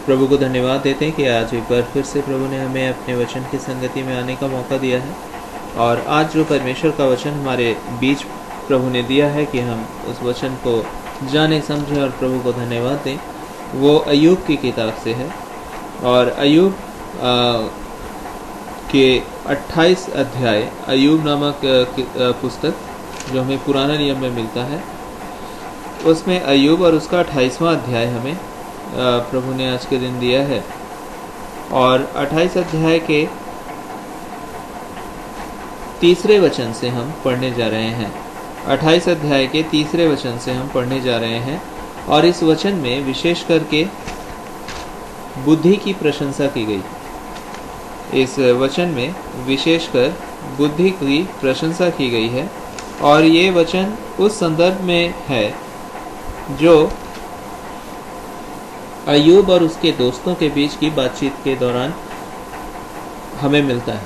प्रभु को धन्यवाद देते हैं कि आज एक बार फिर से प्रभु ने हमें अपने वचन की संगति में आने का मौका दिया है। और आज जो परमेश्वर का वचन हमारे बीच प्रभु ने दिया है कि हम उस वचन को जाने समझें और प्रभु को धन्यवाद दें, वो अय्यूब की किताब से है। और अय्यूब के 28 अध्याय, अय्यूब नामक पुस्तक जो हमें पुराना नियम में मिलता है, उसमें अय्यूब और उसका 28वां अध्याय हमें प्रभु ने आज के दिन दिया है। और 28 अध्याय के तीसरे वचन से हम पढ़ने जा रहे हैं। 28 अध्याय के तीसरे वचन से हम पढ़ने जा रहे हैं। और इस वचन में विशेष करके बुद्धि की प्रशंसा की गई। इस वचन में विशेषकर बुद्धि की प्रशंसा की गई है। और ये वचन उस संदर्भ में है जो अय्यूब और उसके दोस्तों के बीच की बातचीत के दौरान हमें मिलता है।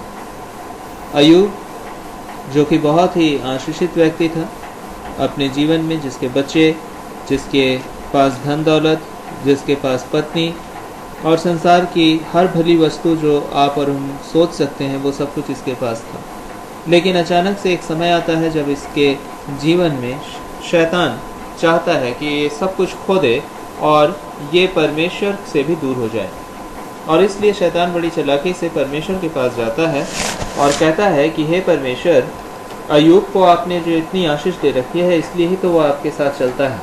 अय्यूब जो कि बहुत ही आशीषित व्यक्ति था अपने जीवन में, जिसके बच्चे, जिसके पास धन दौलत, जिसके पास पत्नी और संसार की हर भली वस्तु जो आप और हम सोच सकते हैं, वो सब कुछ इसके पास था। लेकिन अचानक से एक समय आता है जब इसके जीवन में शैतान चाहता है कि ये सब कुछ खो दे और ये परमेश्वर से भी दूर हो जाए। और इसलिए शैतान बड़ी चालाकी से परमेश्वर के पास जाता है और कहता है कि हे परमेश्वर, अय्यूब को आपने जो इतनी आशीष दे रखी है, इसलिए ही तो वो आपके साथ चलता है।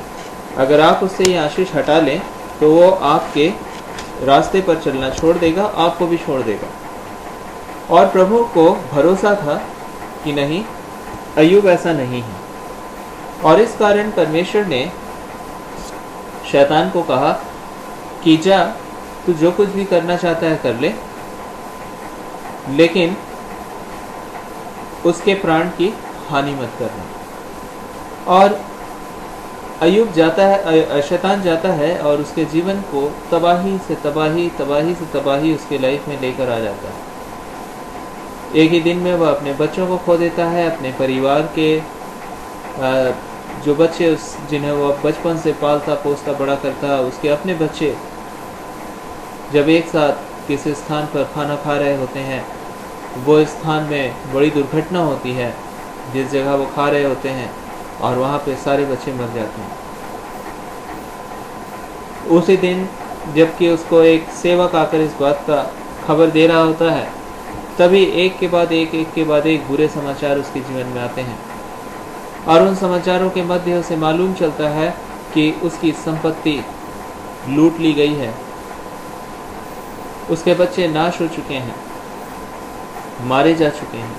अगर आप उससे ये आशीष हटा लें तो वो आपके रास्ते पर चलना छोड़ देगा, आपको भी छोड़ देगा। और प्रभु को भरोसा था कि नहीं, अय्यूब ऐसा नहीं है। और इस कारण परमेश्वर ने शैतान को कहा कि जा, तू जो कुछ भी करना चाहता है कर ले, लेकिन उसके प्राण की हानि मत करना। और अय्यूब जाता है, शैतान जाता है और उसके जीवन को तबाही से तबाही उसके लाइफ में लेकर आ जाता है। एक ही दिन में वह अपने बच्चों को खो देता है, अपने परिवार के जो बच्चे जिन्हें वह बचपन से पालता पोसता बड़ा करता, उसके अपने बच्चे जब एक साथ किसी स्थान पर खाना खा रहे होते हैं, वो स्थान में बड़ी दुर्घटना होती है जिस जगह वो खा रहे होते हैं, और वहाँ पे सारे बच्चे मर जाते हैं। उसी दिन जबकि उसको एक सेवक आकर इस बात का खबर दे रहा होता है, तभी एक के बाद एक बुरे समाचार उसके जीवन में आते हैं। और उन समाचारों के मध्य उसे मालूम चलता है कि उसकी संपत्ति लूट ली गई है, उसके बच्चे नाश हो चुके हैं, मारे जा चुके हैं,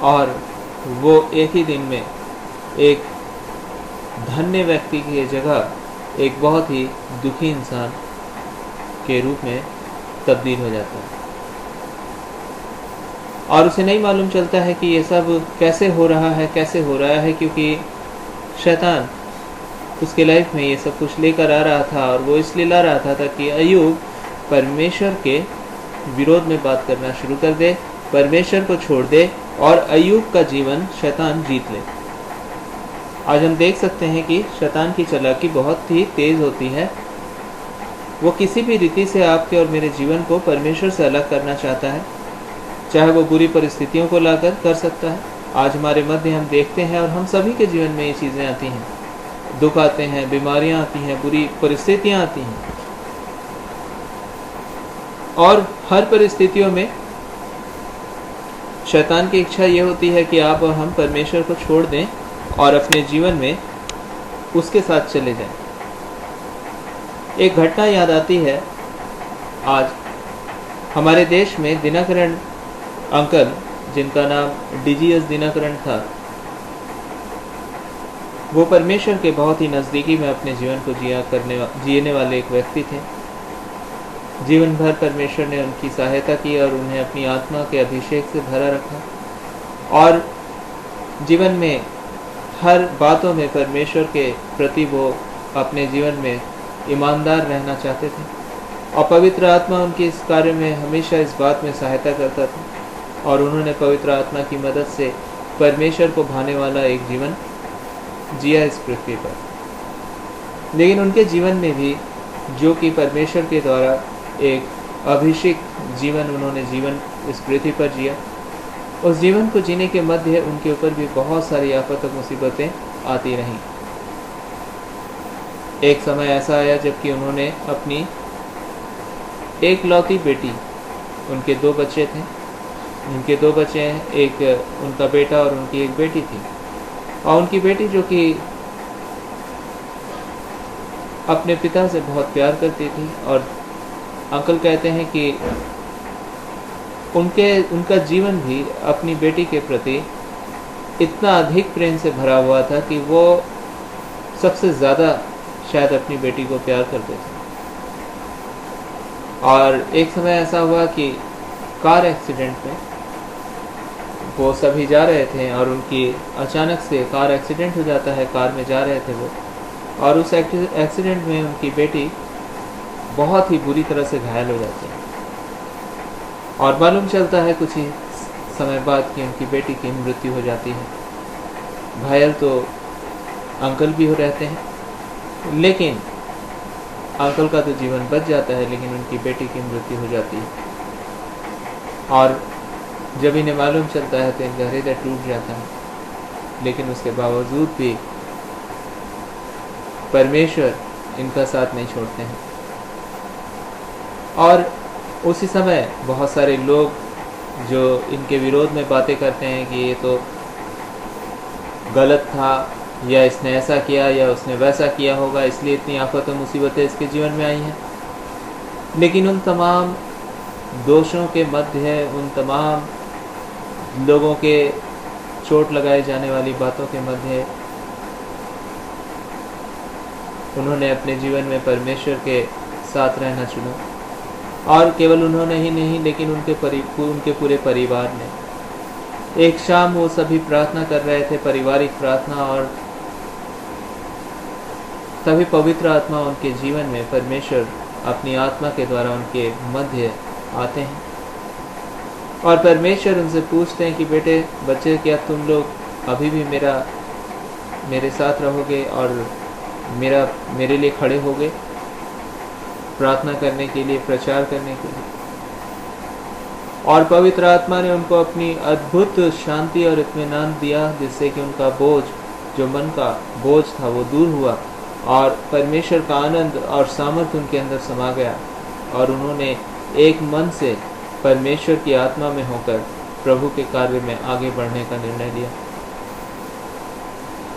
और वो एक ही दिन में एक धन्य व्यक्ति की जगह एक बहुत ही दुखी इंसान के रूप में तब्दील हो जाता है। और उसे नहीं मालूम चलता है कि ये सब कैसे हो रहा है, क्योंकि शैतान उसके लाइफ में ये सब कुछ लेकर आ रहा था। और वो इसलिए ला रहा था ताकि अय्यूब परमेश्वर के विरोध में बात करना शुरू कर दे, परमेश्वर को छोड़ दे और अय्यूब का जीवन शैतान जीत ले। आज हम देख सकते हैं कि शैतान की चालाकी बहुत ही तेज होती है। वो किसी भी रीति से आपके और मेरे जीवन को परमेश्वर से अलग करना चाहता है, चाहे वो बुरी परिस्थितियों को लाकर कर सकता है। आज हमारे मध्य हम देखते हैं और हम सभी के जीवन में ये चीज़ें आती हैं, दुख आते हैं, बीमारियां आती हैं, बुरी परिस्थितियां आती हैं। और हर परिस्थितियों में शैतान की इच्छा ये होती है कि आप और हम परमेश्वर को छोड़ दें और अपने जीवन में उसके साथ चले जाएं। एक घटना याद आती है, आज हमारे देश में दिनकरण अंकल, जिनका नाम डीजीएस दिनकरण था, वो परमेश्वर के बहुत ही नज़दीकी में अपने जीवन को जीने वाले एक व्यक्ति थे। जीवन भर परमेश्वर ने उनकी सहायता की और उन्हें अपनी आत्मा के अभिषेक से भरा रखा, और जीवन में हर बातों में परमेश्वर के प्रति वो अपने जीवन में ईमानदार रहना चाहते थे। और पवित्र आत्मा उनके इस कार्य में हमेशा इस बात में सहायता करता था, और उन्होंने पवित्र आत्मा की मदद से परमेश्वर को भाने वाला एक जीवन जिया इस पृथ्वी पर। लेकिन उनके जीवन में भी जो कि परमेश्वर के द्वारा एक अभिषिक्त जीवन उन्होंने इस पृथ्वी पर जिया, उस जीवन को जीने के मध्य उनके ऊपर भी बहुत सारी आफत और मुसीबतें आती रहीं। एक समय ऐसा आया जबकि उन्होंने अपनी एक लौती बेटी, उनके 2 बच्चे थे, उनके 2 बच्चे हैं, एक उनका बेटा और उनकी एक बेटी थी, और उनकी बेटी जो कि अपने पिता से बहुत प्यार करती थी, और अंकल कहते हैं कि उनका जीवन भी अपनी बेटी के प्रति इतना अधिक प्रेम से भरा हुआ था कि वो सबसे ज़्यादा शायद अपनी बेटी को प्यार करते थे। और एक समय ऐसा हुआ कि कार एक्सीडेंट में वो सभी जा रहे थे और उनकी अचानक से कार एक्सीडेंट हो जाता है। कार में जा रहे थे वो, और उस एक्सीडेंट में उनकी बेटी बहुत ही बुरी तरह से घायल हो जाती है, और मालूम चलता है कुछ ही समय बाद कि उनकी बेटी की मृत्यु हो जाती है। घायल तो अंकल भी हो रहते हैं, लेकिन अंकल का तो जीवन बच जाता है, लेकिन उनकी बेटी की मृत्यु हो जाती है। और जब इन्हें मालूम चलता है तो इनका हृदय टूट जाता है, लेकिन उसके बावजूद भी परमेश्वर इनका साथ नहीं छोड़ते हैं। और उसी समय बहुत सारे लोग जो इनके विरोध में बातें करते हैं कि ये तो गलत था, या इसने ऐसा किया या उसने वैसा किया होगा, इसलिए इतनी आफत और मुसीबतें इसके जीवन में आई हैं। लेकिन उन तमाम दोषों के मध्य, उन तमाम लोगों के चोट लगाए जाने वाली बातों के मध्य उन्होंने अपने जीवन में परमेश्वर के साथ रहना चुना। और केवल उन्होंने ही नहीं, लेकिन उनके पूरे परिवार ने। एक शाम वो सभी प्रार्थना कर रहे थे, पारिवारिक प्रार्थना, और तभी पवित्र आत्मा उनके जीवन में, परमेश्वर अपनी आत्मा के द्वारा उनके मध्य आते हैं, और परमेश्वर उनसे पूछते हैं कि बेटे, बच्चे, क्या तुम लोग अभी भी मेरे साथ रहोगे और मेरे लिए खड़े होगे प्रार्थना करने के लिए, प्रचार करने के लिए? और पवित्र आत्मा ने उनको अपनी अद्भुत शांति और इत्मीनान दिया, जिससे कि उनका बोझ, जो मन का बोझ था, वो दूर हुआ, और परमेश्वर का आनंद और सामर्थ्य उनके अंदर समा गया, और उन्होंने एक मन से परमेश्वर की आत्मा में होकर प्रभु के कार्य में आगे बढ़ने का निर्णय लिया।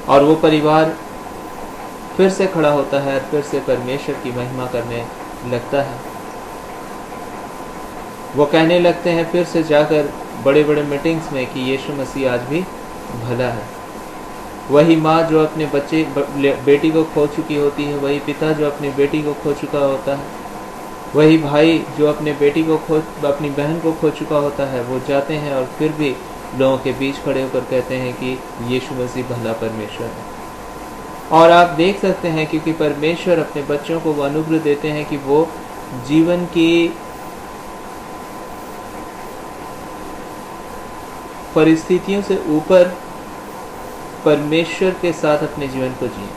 और वो परिवार फिर से खड़ा होता है, फिर से परमेश्वर की महिमा करने लगता है। वो कहने लगते हैं फिर से जाकर बड़े बड़े मीटिंग्स में कि यीशु मसीह आज भी भला है। वही माँ जो अपने बेटी को खो चुकी होती है, वही पिता जो अपनी बेटी को खो चुका होता है, वही भाई जो अपनी बहन को खो चुका होता है, वो जाते हैं और फिर भी लोगों के बीच खड़े होकर कहते हैं कि यीशु मसीह भला परमेश्वर है। और आप देख सकते हैं, क्योंकि परमेश्वर अपने बच्चों को वो अनुग्रह देते हैं कि वो जीवन की परिस्थितियों से ऊपर परमेश्वर के साथ अपने जीवन को जिए।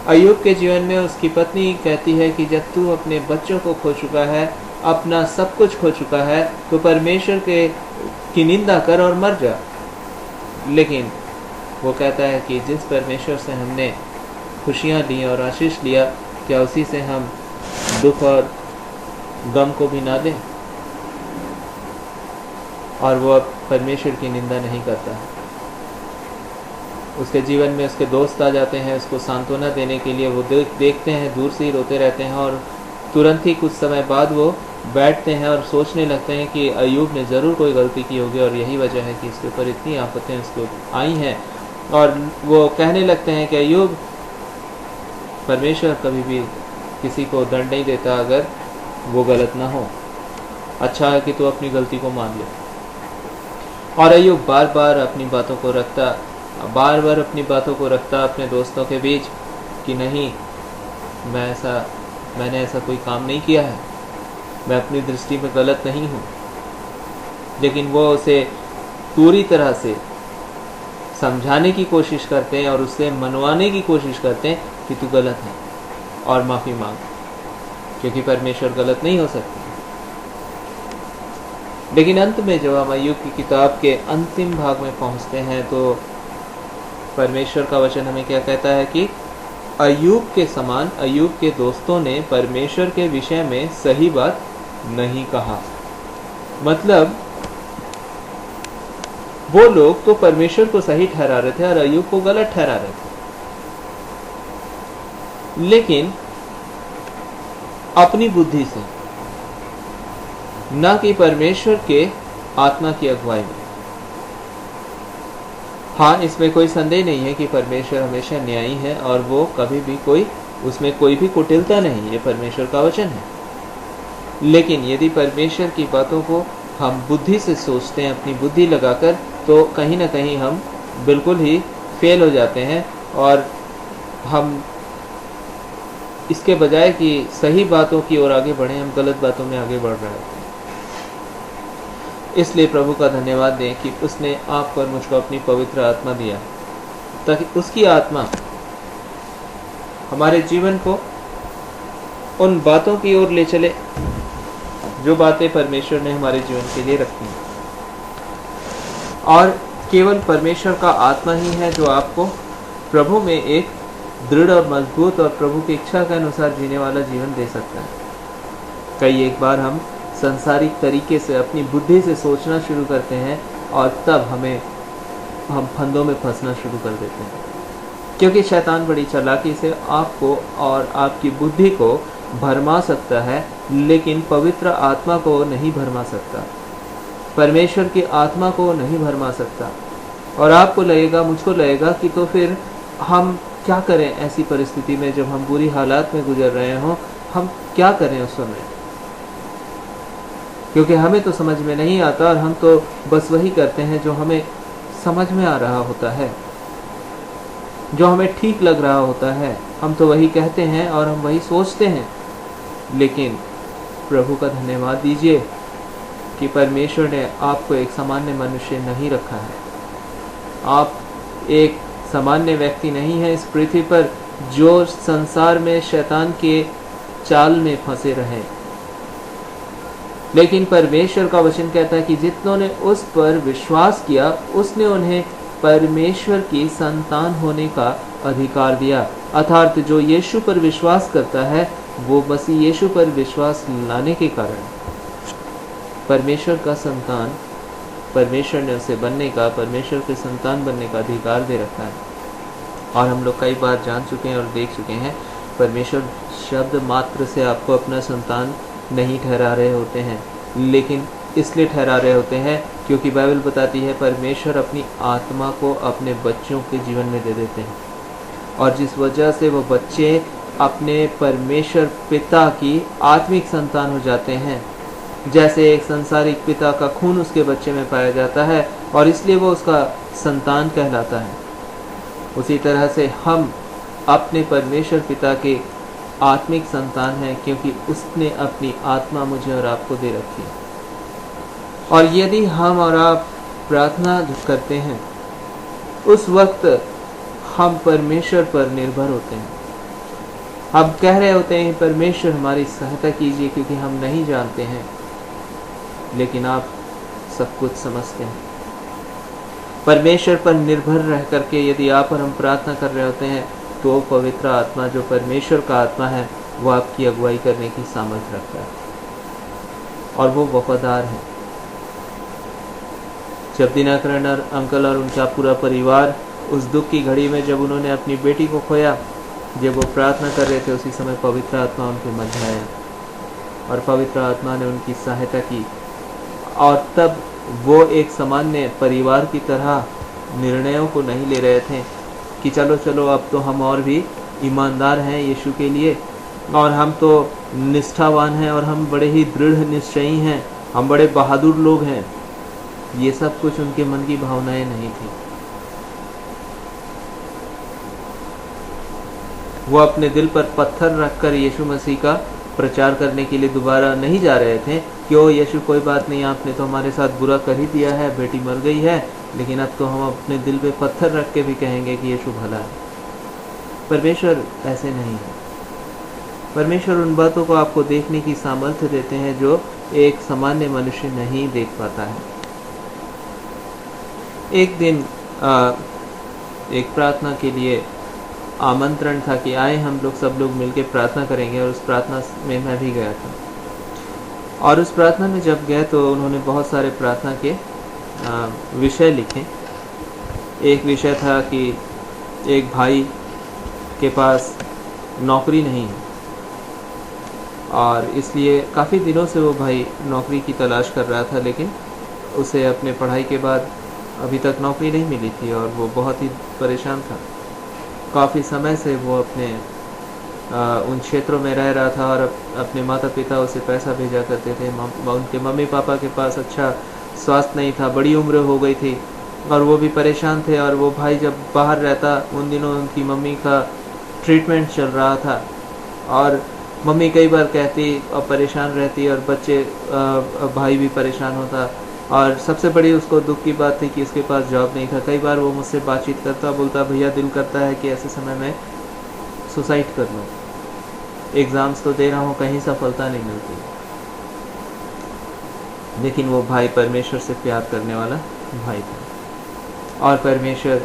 अय्यूब के जीवन में उसकी पत्नी कहती है कि जब तू अपने बच्चों को खो चुका है, अपना सब कुछ खो चुका है, तो परमेश्वर की निंदा कर और मर जा। लेकिन वो कहता है कि जिस परमेश्वर से हमने खुशियाँ ली और आशीष लिया, क्या उसी से हम दुख और गम को भी ना दें? और वो अब परमेश्वर की निंदा नहीं करता है। उसके जीवन में उसके दोस्त आ जाते हैं उसको सांत्वना देने के लिए। वो देखते हैं, दूर से ही रोते रहते हैं, और तुरंत ही कुछ समय बाद वो बैठते हैं और सोचने लगते हैं कि अय्यूब ने ज़रूर कोई गलती की होगी, और यही वजह है कि इसके ऊपर इतनी आफतें उसको आई हैं। और वो कहने लगते हैं कि अय्यूब, परमेश्वर कभी भी किसी को दंड नहीं देता अगर वो गलत ना हो। अच्छा है कि तू अपनी गलती को मान ले। और अय्यूब बार बार अपनी बातों को रखता अपने दोस्तों के बीच कि नहीं, मैंने ऐसा कोई काम नहीं किया है, मैं अपनी दृष्टि में गलत नहीं हूँ। लेकिन वो उसे पूरी तरह से समझाने की कोशिश करते हैं और उससे मनवाने की कोशिश करते हैं कि तू गलत है, और माफ़ी मांग, क्योंकि परमेश्वर गलत नहीं हो सकते। लेकिन अंत में जब हम अय्यूब की किताब के अंतिम भाग में पहुंचते हैं तो परमेश्वर का वचन हमें क्या कहता है कि अय्यूब के समान अय्यूब के दोस्तों ने परमेश्वर के विषय में सही बात नहीं कहा। मतलब वो लोग तो परमेश्वर को सही ठहरा रहे थे और अय्यूब को गलत ठहरा रहे थे, लेकिन अपनी बुद्धि से, ना कि परमेश्वर के आत्मा की अगुवाई में। हाँ, इसमें कोई संदेह नहीं है कि परमेश्वर हमेशा न्यायी है और वो कभी भी उसमें कोई भी कुटिलता नहीं, ये परमेश्वर का वचन है। लेकिन यदि परमेश्वर की बातों को हम बुद्धि से सोचते हैं, अपनी बुद्धि लगाकर, तो कहीं ना कहीं हम बिल्कुल ही फेल हो जाते हैं और हम इसके बजाय कि सही बातों की ओर आगे बढ़ें, हम गलत बातों में आगे बढ़ रहे हैं। इसलिए प्रभु का धन्यवाद दें कि उसने आपको और मुझको अपनी पवित्र आत्मा दिया, ताकि उसकी आत्मा हमारे जीवन को उन बातों की ओर ले चले जो बातें परमेश्वर ने हमारे जीवन के लिए रखी हैं। और केवल परमेश्वर का आत्मा ही है जो आपको प्रभु में एक दृढ़ और मजबूत और प्रभु की इच्छा के अनुसार जीने वाला जीवन दे सकता है। कई एक बार हम सांसारिक तरीके से अपनी बुद्धि से सोचना शुरू करते हैं और तब हम फंदों में फंसना शुरू कर देते हैं, क्योंकि शैतान बड़ी चालाकी से आपको और आपकी बुद्धि को भरमा सकता है, लेकिन पवित्र आत्मा को नहीं भरमा सकता, परमेश्वर की आत्मा को नहीं भरमा सकता। और आपको लगेगा, मुझको लगेगा कि तो फिर हम क्या करें ऐसी परिस्थिति में, जब हम बुरी हालात में गुजर रहे हों, हम क्या करें उस समय, क्योंकि हमें तो समझ में नहीं आता और हम तो बस वही करते हैं जो हमें समझ में आ रहा होता है, जो हमें ठीक लग रहा होता है, हम तो वही कहते हैं और हम वही सोचते हैं। लेकिन प्रभु का धन्यवाद दीजिए कि परमेश्वर ने आपको एक सामान्य मनुष्य नहीं रखा है। आप एक सामान्य व्यक्ति नहीं है इस पृथ्वी पर जो संसार में शैतान के चाल में फंसे रहे, लेकिन परमेश्वर का वचन कहता है कि जितनों ने उस पर विश्वास किया उसने उन्हें परमेश्वर की संतान होने का अधिकार दिया। अर्थात जो यीशु पर विश्वास करता है वो मसीह यीशु पर विश्वास लाने के कारण परमेश्वर का संतान, परमेश्वर ने उसे बनने का, परमेश्वर के संतान बनने का अधिकार दे रखा है। और हम लोग कई बार जान चुके हैं और देख चुके हैं, परमेश्वर शब्द मात्र से आपको अपना संतान नहीं ठहरा रहे होते हैं, लेकिन इसलिए ठहरा रहे होते हैं क्योंकि बाइबल बताती है परमेश्वर अपनी आत्मा को अपने बच्चों के जीवन में दे देते हैं, और जिस वजह से वो बच्चे अपने परमेश्वर पिता की आत्मिक संतान हो जाते हैं। जैसे एक संसारिक पिता का खून उसके बच्चे में पाया जाता है और इसलिए वो उसका संतान कहलाता है, उसी तरह से हम अपने परमेश्वर पिता के आत्मिक संतान हैं, क्योंकि उसने अपनी आत्मा मुझे और आपको दे रखी है। और यदि हम और आप प्रार्थना करते हैं उस वक्त हम परमेश्वर पर निर्भर होते हैं। हम कह रहे होते हैं परमेश्वर हमारी सहायता कीजिए क्योंकि हम नहीं जानते हैं, लेकिन आप सब कुछ समझते हैं। परमेश्वर पर निर्भर रह करके यदि आप और हम प्रार्थना कर रहे होते हैं तो पवित्र आत्मा जो परमेश्वर का आत्मा है वो आपकी अगुवाई करने की सामर्थ्य रखता है और वो वफादार है। जब दिनाकरण अंकल और उनका पूरा परिवार उस दुख की घड़ी में जब उन्होंने अपनी बेटी को खोया, जब वो प्रार्थना कर रहे थे, उसी समय पवित्र आत्मा उनके मध्य आया और पवित्र आत्मा ने उनकी सहायता की। और तब वो एक सामान्य परिवार की तरह निर्णयों को नहीं ले रहे थे कि चलो चलो अब तो हम और भी ईमानदार हैं यीशु के लिए, और हम तो निष्ठावान हैं और हम बड़े ही दृढ़ निश्चयी हैं, हम बड़े बहादुर लोग हैं। ये सब कुछ उनके मन की भावनाएं नहीं थी। वो अपने दिल पर पत्थर रखकर यीशु मसीह का प्रचार करने के लिए दोबारा नहीं जा रहे थे कि ओ यीशु कोई बात नहीं, आपने तो हमारे साथ बुरा कर ही दिया है, बेटी मर गई है, लेकिन अब तो हम अपने दिल पे पत्थर रख के भी कहेंगे कि यीशु भला है। परमेश्वर ऐसे नहीं है। परमेश्वर उन बातों को आपको देखने की सामर्थ्य देते हैं जो एक सामान्य मनुष्य नहीं देख पाता है। एक दिन एक प्रार्थना के लिए आमंत्रण था कि आए हम लोग सब लोग मिलकर प्रार्थना करेंगे, और उस प्रार्थना में मैं भी गया था। और उस प्रार्थना में जब गए तो उन्होंने बहुत सारे प्रार्थना के विषय लिखे। एक विषय था कि एक भाई के पास नौकरी नहीं है, और इसलिए काफ़ी दिनों से वो भाई नौकरी की तलाश कर रहा था, लेकिन उसे अपने पढ़ाई के बाद अभी तक नौकरी नहीं मिली थी और वो बहुत ही परेशान था। काफ़ी समय से वो अपने उन क्षेत्रों में रह रहा था और अपने माता पिता उसे पैसा भेजा करते थे। उनके मम्मी पापा के पास अच्छा स्वास्थ्य नहीं था, बड़ी उम्र हो गई थी और वो भी परेशान थे। और वो भाई जब बाहर रहता, उन दिनों उनकी मम्मी का ट्रीटमेंट चल रहा था और मम्मी कई बार कहती और परेशान रहती, और बच्चे भाई भी परेशान होता। और सबसे बड़ी उसको दुख की बात थी कि उसके पास जॉब नहीं था। कई बार वो मुझसे बातचीत करता, बोलता भैया दिल करता है कि ऐसे समय में सुसाइड कर लूँ, एग्ज़ाम्स तो दे रहा हूँ, कहीं सफलता नहीं मिलती। लेकिन वो भाई परमेश्वर से प्यार करने वाला भाई था और परमेश्वर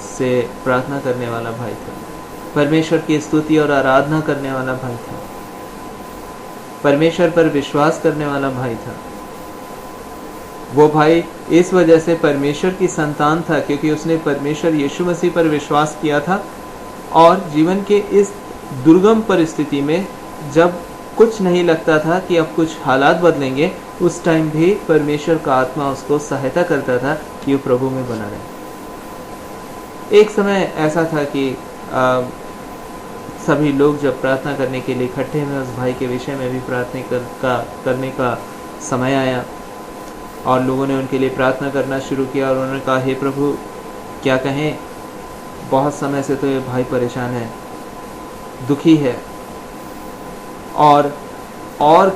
से प्रार्थना करने वाला भाई था, परमेश्वर की स्तुति और आराधना करने वाला भाई था, परमेश्वर पर विश्वास करने वाला भाई था। वो भाई इस वजह से परमेश्वर की संतान था क्योंकि उसने परमेश्वर यीशु मसीह पर विश्वास किया था। और जीवन के इस दुर्गम परिस्थिति में जब कुछ नहीं लगता था कि अब कुछ हालात बदलेंगे, उस टाइम भी परमेश्वर का आत्मा उसको सहायता करता था कि वो प्रभु में बना रहे। एक समय ऐसा था कि सभी लोग जब प्रार्थना करने के लिए इकट्ठे हुए, उस भाई के विषय में भी प्रार्थना करने का समय आया और लोगों ने उनके लिए प्रार्थना करना शुरू किया। और उन्होंने कहा, हे प्रभु क्या कहें, बहुत समय से तो ये भाई परेशान है, दुखी है, और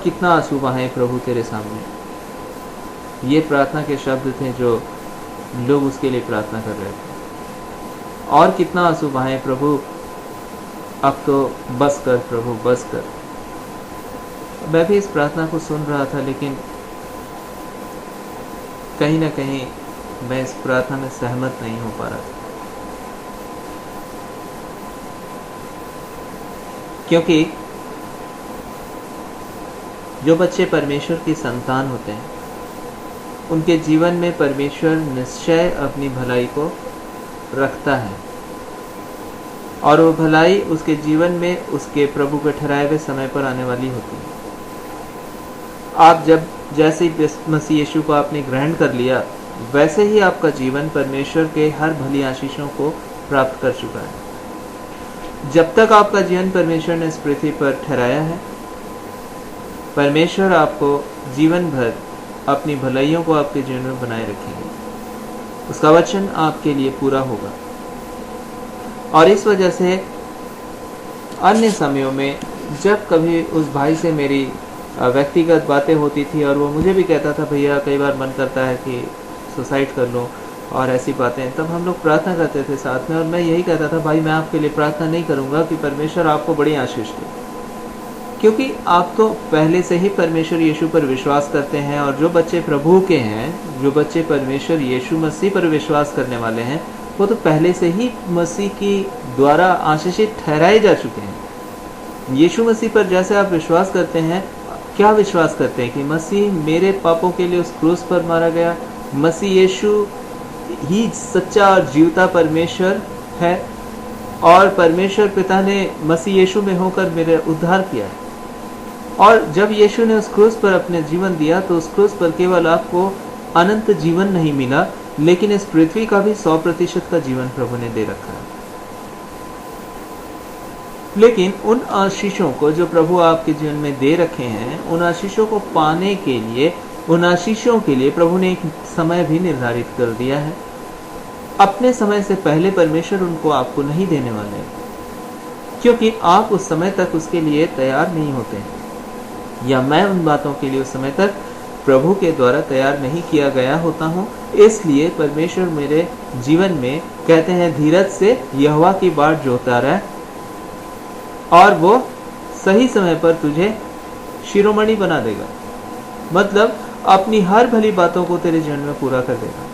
कितना आंसू बहाएं प्रभु तेरे सामने। ये प्रार्थना के शब्द थे जो लोग उसके लिए प्रार्थना कर रहे थे। और कितना आंसू बहाएं प्रभु, अब तो बस कर प्रभु, बस कर। मैं भी इस प्रार्थना को सुन रहा था, लेकिन कहीं ना कहीं मैं इस प्रार्थना में सहमत नहीं हो पा रहा था, क्योंकि जो बच्चे परमेश्वर की संतान होते हैं उनके जीवन में परमेश्वर निश्चय अपनी भलाई को रखता है, और वो भलाई उसके जीवन में उसके प्रभु के ठहराए हुए समय पर आने वाली होती है। आप जब जैसे मसीह यीशु को आपने ग्रहण कर लिया, वैसे ही आपका जीवन परमेश्वर के हर भली आशीषों को प्राप्त कर चुका है। जब तक आपका जीवन परमेश्वर ने इस पृथ्वी पर ठहराया है, परमेश्वर आपको जीवन भर अपनी भलाइयों को आपके जीवन में बनाए रखेंगे। उसका वचन आपके लिए पूरा होगा। और इस वजह से अन्य समयों में जब कभी उस भाई से मेरी व्यक्तिगत बातें होती थी और वो मुझे भी कहता था, भैया कई बार मन करता है कि सुसाइड कर लो और ऐसी बातें, तब हम लोग प्रार्थना करते थे साथ में। और मैं यही कहता था, भाई मैं आपके लिए प्रार्थना नहीं करूंगा कि परमेश्वर आपको बड़ी आशीष दे, क्योंकि आप तो पहले से ही परमेश्वर यीशु पर विश्वास करते हैं। और जो बच्चे प्रभु के हैं, जो बच्चे परमेश्वर यीशु मसीह पर विश्वास करने वाले हैं, वो तो पहले से ही मसीह की द्वारा आशीषित ठहराए जा चुके हैं। यीशु मसीह पर जैसे आप विश्वास करते हैं, क्या विश्वास करते हैं कि मसीह मेरे पापों के लिए उस क्रूस पर मारा गया, मसीह यीशु ही सच्चा और जीवता परमेश्वर है, और परमेश्वर पिता ने मसीह यीशु में होकर मेरे उद्धार किया है। और जब यीशु ने उस क्रूस पर अपने जीवन दिया, तो उस क्रूस पर केवल आपको अनंत जीवन नहीं मिला, लेकिन इस पृथ्वी का भी 100% का जीवन प्रभु ने दे रखा है। लेकिन उन आशीषों को जो प्रभु आपके जीवन में दे रखे हैं, उन आशीषों को पाने के लिए, उन आशीषों के लिए प्रभु ने एक समय भी निर्धारित कर दिया है। अपने समय से पहले परमेश्वर उनको आपको नहीं देने वाले, क्योंकि आप उस समय तक उसके लिए तैयार नहीं होते हैं, या मैं उन बातों के लिए उस समय तक प्रभु के द्वारा तैयार नहीं किया गया होता हूँ। इसलिए परमेश्वर मेरे जीवन में कहते हैं, धीरज से यहोवा की बाट जोता रहे और वो सही समय पर तुझे शिरोमणि बना देगा, मतलब अपनी हर भली बातों को तेरे जीवन में पूरा कर देगा।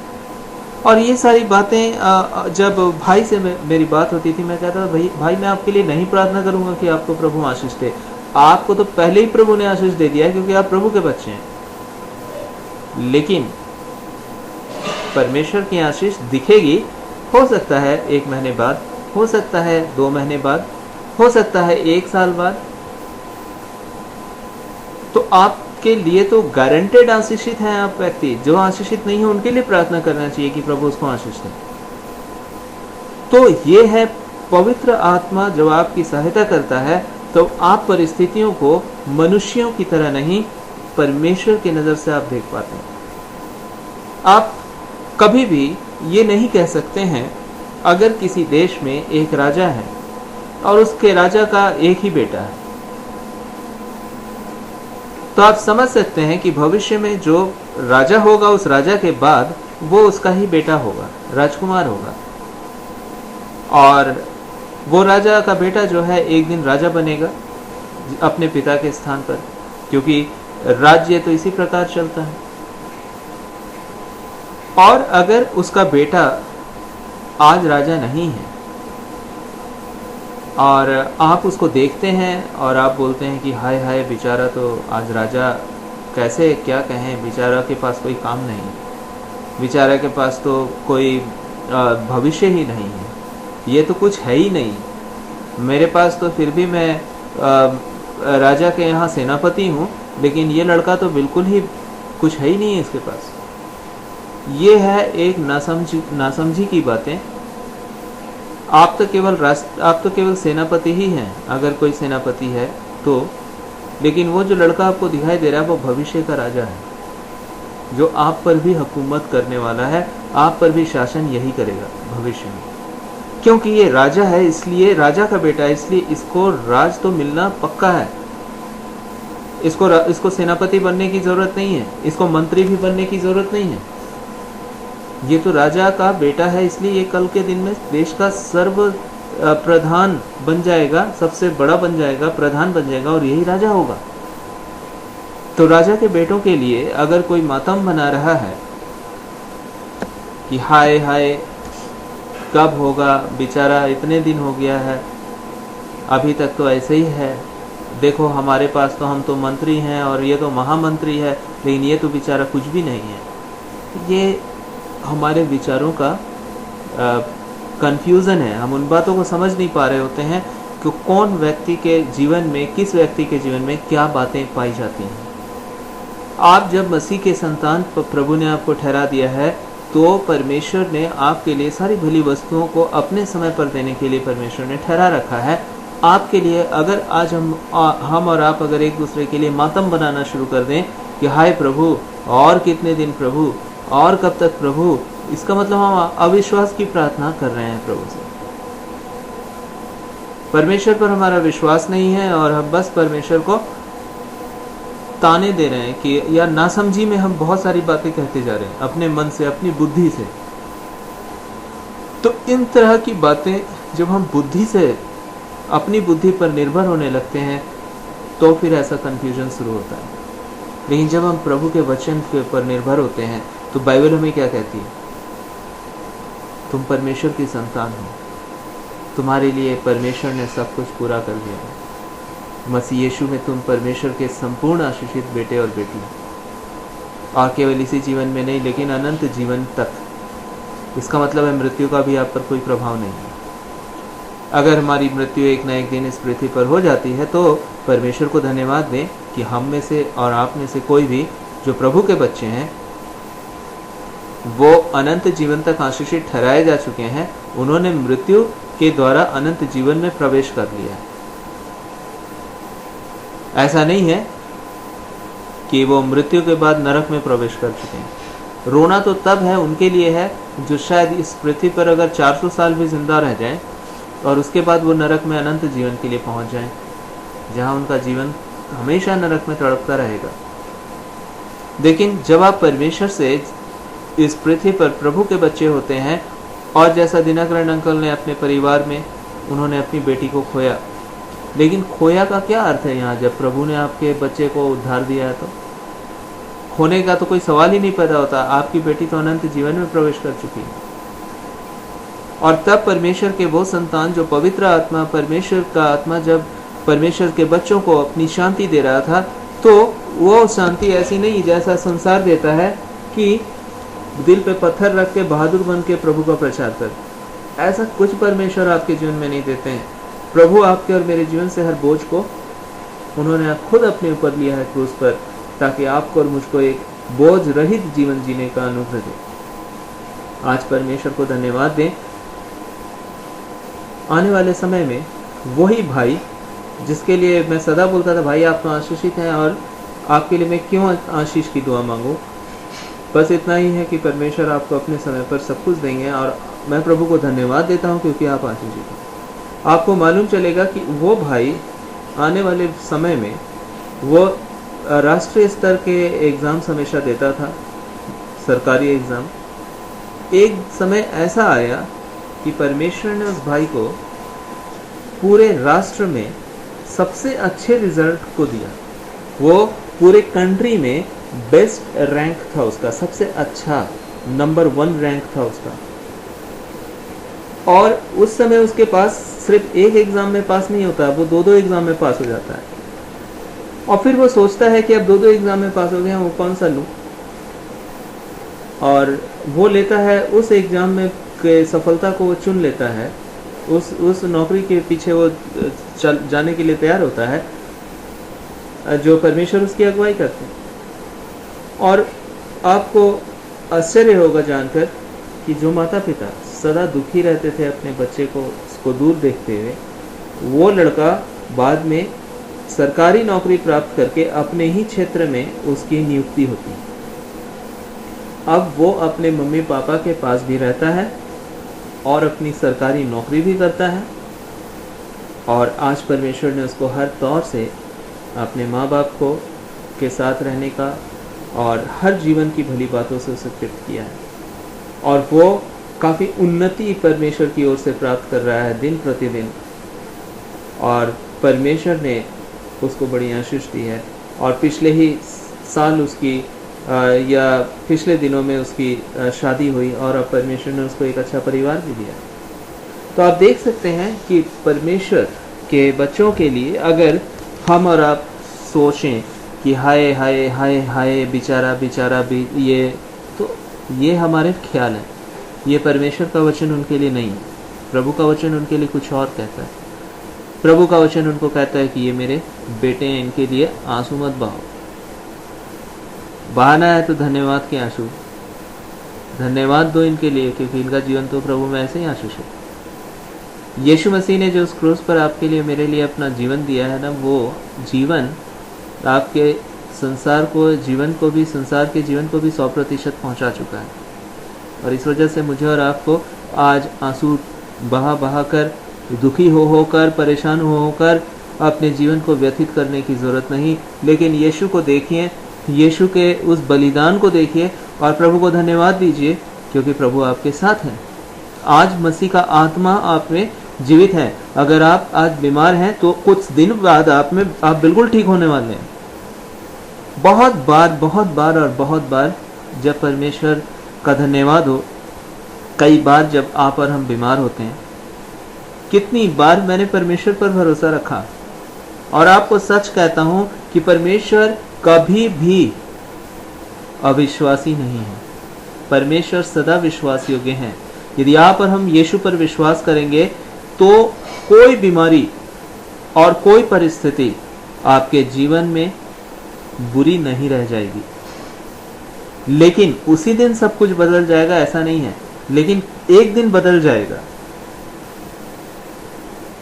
और ये सारी बातें जब भाई से मेरी बात होती थी, मैं कहता था भाई मैं आपके लिए नहीं प्रार्थना करूंगा कि आपको प्रभु आशीष दे, आपको तो पहले ही प्रभु ने आशीष दे दिया है क्योंकि आप प्रभु के बच्चे हैं। लेकिन परमेश्वर की आशीष दिखेगी, हो सकता है 1 महीने बाद, हो सकता है 2 महीने बाद, हो सकता है 1 साल बाद। तो आपके लिए तो गारंटेड आशीषित हैं आप व्यक्ति। जो आशीषित नहीं है उनके लिए प्रार्थना करना चाहिए कि प्रभु उसको आशीष दे। तो ये है पवित्र आत्मा जो आपकी सहायता करता है, तो आप परिस्थितियों को मनुष्यों की तरह नहीं, परमेश्वर की नजर से आप देख पाते हैं। आप कभी भी ये नहीं कह सकते हैं, अगर किसी देश में एक राजा है और उसके राजा का एक ही बेटा है, तो आप समझ सकते हैं कि भविष्य में जो राजा होगा उस राजा के बाद वो उसका ही बेटा होगा, राजकुमार होगा। और वो राजा का बेटा जो है एक दिन राजा बनेगा अपने पिता के स्थान पर, क्योंकि राज्य तो इसी प्रकार चलता है। और अगर उसका बेटा आज राजा नहीं है और आप उसको देखते हैं और आप बोलते हैं कि हाय हाय बेचारा तो आज राजा, कैसे क्या कहें, बेचारा के पास कोई काम नहीं है, बेचारा के पास तो कोई भविष्य ही नहीं है, ये तो कुछ है ही नहीं, मेरे पास तो फिर भी मैं राजा के यहाँ सेनापति हूँ, लेकिन ये लड़का तो बिल्कुल ही कुछ है ही नहीं है इसके पास। ये है एक नासमझी की बातें। आप तो केवल सेनापति ही हैं, अगर कोई सेनापति है तो, लेकिन वो जो लड़का आपको दिखाई दे रहा है वो भविष्य का राजा है, जो आप पर भी हुकूमत करने वाला है, आप पर भी शासन यही करेगा भविष्य में। क्योंकि ये राजा है, इसलिए राजा का बेटा है, इसलिए इसको राज तो मिलना पक्का है। इसको सेनापति बनने की जरूरत नहीं है, इसको मंत्री भी बनने की जरूरत नहीं है। ये तो राजा का बेटा है, इसलिए ये कल के दिन में देश का सर्व प्रधान बन जाएगा, सबसे बड़ा बन जाएगा, प्रधान बन जाएगा और यही राजा होगा। तो राजा के बेटों के लिए अगर कोई मातम बना रहा है कि हाय हाय कब होगा, बेचारा इतने दिन हो गया है, अभी तक तो ऐसे ही है, देखो हमारे पास तो, हम तो मंत्री हैं और ये तो महामंत्री है, लेकिन ये तो बेचारा कुछ भी नहीं है, ये हमारे विचारों का कंफ्यूजन है। हम उन बातों को समझ नहीं पा रहे होते हैं कि कौन व्यक्ति के जीवन में, किस व्यक्ति के जीवन में क्या बातें पाई जाती हैं। आप जब मसीह के संतान प्रभु ने आपको ठहरा दिया है, तो परमेश्वर ने आपके लिए सारी भली वस्तुओं को अपने समय पर देने के लिए परमेश्वर ने ठहरा रखा है आपके लिए। अगर आज हम और आप अगर एक दूसरे के लिए मातम बनाना शुरू कर दें कि हाय प्रभु और कितने दिन प्रभु, और कब तक प्रभु, इसका मतलब हम अविश्वास की प्रार्थना कर रहे हैं प्रभु से। परमेश्वर पर हमारा विश्वास नहीं है और हम बस परमेश्वर को ताने दे रहे हैं कि यार नासमझी में हम बहुत सारी बातें कहते जा रहे हैं अपने मन से, अपनी बुद्धि से। तो इन तरह की बातें जब हम बुद्धि से, अपनी बुद्धि पर निर्भर होने लगते हैं, तो फिर ऐसा कंफ्यूजन शुरू होता है। लेकिन जब हम प्रभु के वचन के पर निर्भर होते हैं, तो बाइबल हमें क्या कहती है? तुम परमेश्वर की संतान हो, तुम्हारे लिए परमेश्वर ने सब कुछ पूरा कर दिया है। मसीह यीशु में तुम परमेश्वर के संपूर्ण आशीषित बेटे और बेटी, और केवल इसी जीवन में नहीं लेकिन अनंत जीवन तक। इसका मतलब है मृत्यु का भी आप पर कोई प्रभाव नहीं है। अगर हमारी मृत्यु एक न एक दिन इस पृथ्वी पर हो जाती है, तो परमेश्वर को धन्यवाद दें कि हम में से और आप में से कोई भी जो प्रभु के बच्चे हैं, वो अनंत जीवन तक आशीषित ठहराए जा चुके हैं। उन्होंने मृत्यु के द्वारा अनंत जीवन में प्रवेश कर लिया है। ऐसा नहीं है कि वो मृत्यु के बाद नरक में प्रवेश कर चुके हैं। रोना तो तब है उनके लिए है जो शायद इस पृथ्वी पर अगर 400 साल भी जिंदा रह जाएं और उसके बाद वो नरक में अनंत जीवन के लिए पहुंच जाएं, जहां उनका जीवन हमेशा नरक में तड़पता रहेगा। लेकिन जब आप परमेश्वर से इस पृथ्वी पर प्रभु के बच्चे होते हैं, और जैसा दिनकरण अंकल ने अपने परिवार में, उन्होंने अपनी बेटी को खोया, लेकिन खोया का क्या अर्थ है यहाँ? जब प्रभु ने आपके बच्चे को उद्धार दिया है तो खोने का तो कोई सवाल ही नहीं पैदा होता। आपकी बेटी तो अनंत जीवन में प्रवेश कर चुकी है। और तब परमेश्वर के वो संतान जो पवित्र आत्मा, परमेश्वर का आत्मा जब परमेश्वर के बच्चों को अपनी शांति दे रहा था, तो वो शांति ऐसी नहीं जैसा संसार देता है कि दिल पे पत्थर रख के बहादुर बन के प्रभु का प्रचार कर। ऐसा कुछ परमेश्वर आपके जीवन में नहीं देते हैं। प्रभु आपके और मेरे जीवन से हर बोझ को उन्होंने खुद अपने ऊपर लिया है क्रूस पर, ताकि आपको और मुझको एक बोझ रहित जीवन जीने का अनुग्रह दे। आज परमेश्वर को धन्यवाद दें। आने वाले समय में वही भाई जिसके लिए मैं सदा बोलता था, भाई आप तो आशीषित हैं और आपके लिए मैं क्यों आशीष की दुआ मांगूं, बस इतना ही है कि परमेश्वर आपको अपने समय पर सब कुछ देंगे। और मैं प्रभु को धन्यवाद देता हूं क्योंकि आप आशीषित हैं। आपको मालूम चलेगा कि वो भाई आने वाले समय में वो राष्ट्रीय स्तर के एग्ज़ाम्स हमेशा देता था, सरकारी एग्ज़ाम। एक समय ऐसा आया कि परमेश्वर ने उस भाई को पूरे राष्ट्र में सबसे अच्छे रिजल्ट को दिया। वो पूरे कंट्री में बेस्ट रैंक था उसका, सबसे अच्छा नंबर 1 रैंक था उसका। और उस समय उसके पास सिर्फ एक एग्जाम में पास नहीं होता, वो 2-2 एग्जाम में पास हो जाता है। और फिर वो सोचता है कि अब 2-2 एग्जाम में पास हो गया, वो कौन सा लूं, और वो लेता है उस एग्जाम में के सफलता को वो चुन लेता है, उस नौकरी के पीछे वो जाने के लिए तैयार होता है जो परमेश्वर उसकी अगुवाई करते हैं। और आपको आश्चर्य होगा जानकर कि जो माता पिता सदा दुखी रहते थे अपने बच्चे को उसको दूर देखते हुए, वो लड़का बाद में सरकारी नौकरी प्राप्त करके अपने ही क्षेत्र में उसकी नियुक्ति होती है। अब वो अपने मम्मी पापा के पास भी रहता है और अपनी सरकारी नौकरी भी करता है। और आज परमेश्वर ने उसको हर तौर से अपने माँ बाप को के साथ रहने का और हर जीवन की भली बातों से उसे तृप्त किया है। और वो काफ़ी उन्नति परमेश्वर की ओर से प्राप्त कर रहा है दिन प्रतिदिन। और परमेश्वर ने उसको बड़ी आशीष दी है। और पिछले ही साल उसकी या पिछले दिनों में उसकी शादी हुई और अब परमेश्वर ने उसको एक अच्छा परिवार भी दिया। तो आप देख सकते हैं कि परमेश्वर के बच्चों के लिए अगर हम और आप सोचें कि हाय हाय हाय हाय बेचारा बेचारा भी, ये हमारे ख्याल हैं। ये परमेश्वर का वचन उनके लिए नहीं है। प्रभु का वचन उनके लिए कुछ और कहता है। प्रभु का वचन उनको कहता है कि ये मेरे बेटे हैं, इनके लिए आंसू मत बहाओ। बहाना है तो धन्यवाद के आंसू, धन्यवाद दो इनके लिए, क्योंकि इनका जीवन तो प्रभु में ऐसे ही आशीष है। यीशु मसीह ने जो उस क्रूस पर आपके लिए मेरे लिए अपना जीवन दिया है ना, वो जीवन आपके संसार को संसार के जीवन को भी 100% पहुंचा चुका है। और इस वजह से मुझे और आपको आज आंसू बहा कर, दुखी होकर, परेशान होकर अपने जीवन को व्यतीत करने की ज़रूरत नहीं। लेकिन यीशु को देखिए, यीशु के उस बलिदान को देखिए और प्रभु को धन्यवाद दीजिए, क्योंकि प्रभु आपके साथ हैं। आज मसीह का आत्मा आप में जीवित है। अगर आप आज बीमार हैं तो कुछ दिन बाद आप बिल्कुल ठीक होने वाले हैं। बहुत बार जब परमेश्वर का धन्यवाद हो, कई बार जब आप और हम बीमार होते हैं, कितनी बार मैंने परमेश्वर पर भरोसा रखा। और आपको सच कहता हूं कि परमेश्वर कभी भी अविश्वासी नहीं है। परमेश्वर सदा विश्वास योग्य हैं। यदि आप और हम यीशु पर विश्वास करेंगे तो कोई बीमारी और कोई परिस्थिति आपके जीवन में बुरी नहीं रह जाएगी। लेकिन उसी दिन सब कुछ बदल जाएगा ऐसा नहीं है, लेकिन एक दिन बदल जाएगा।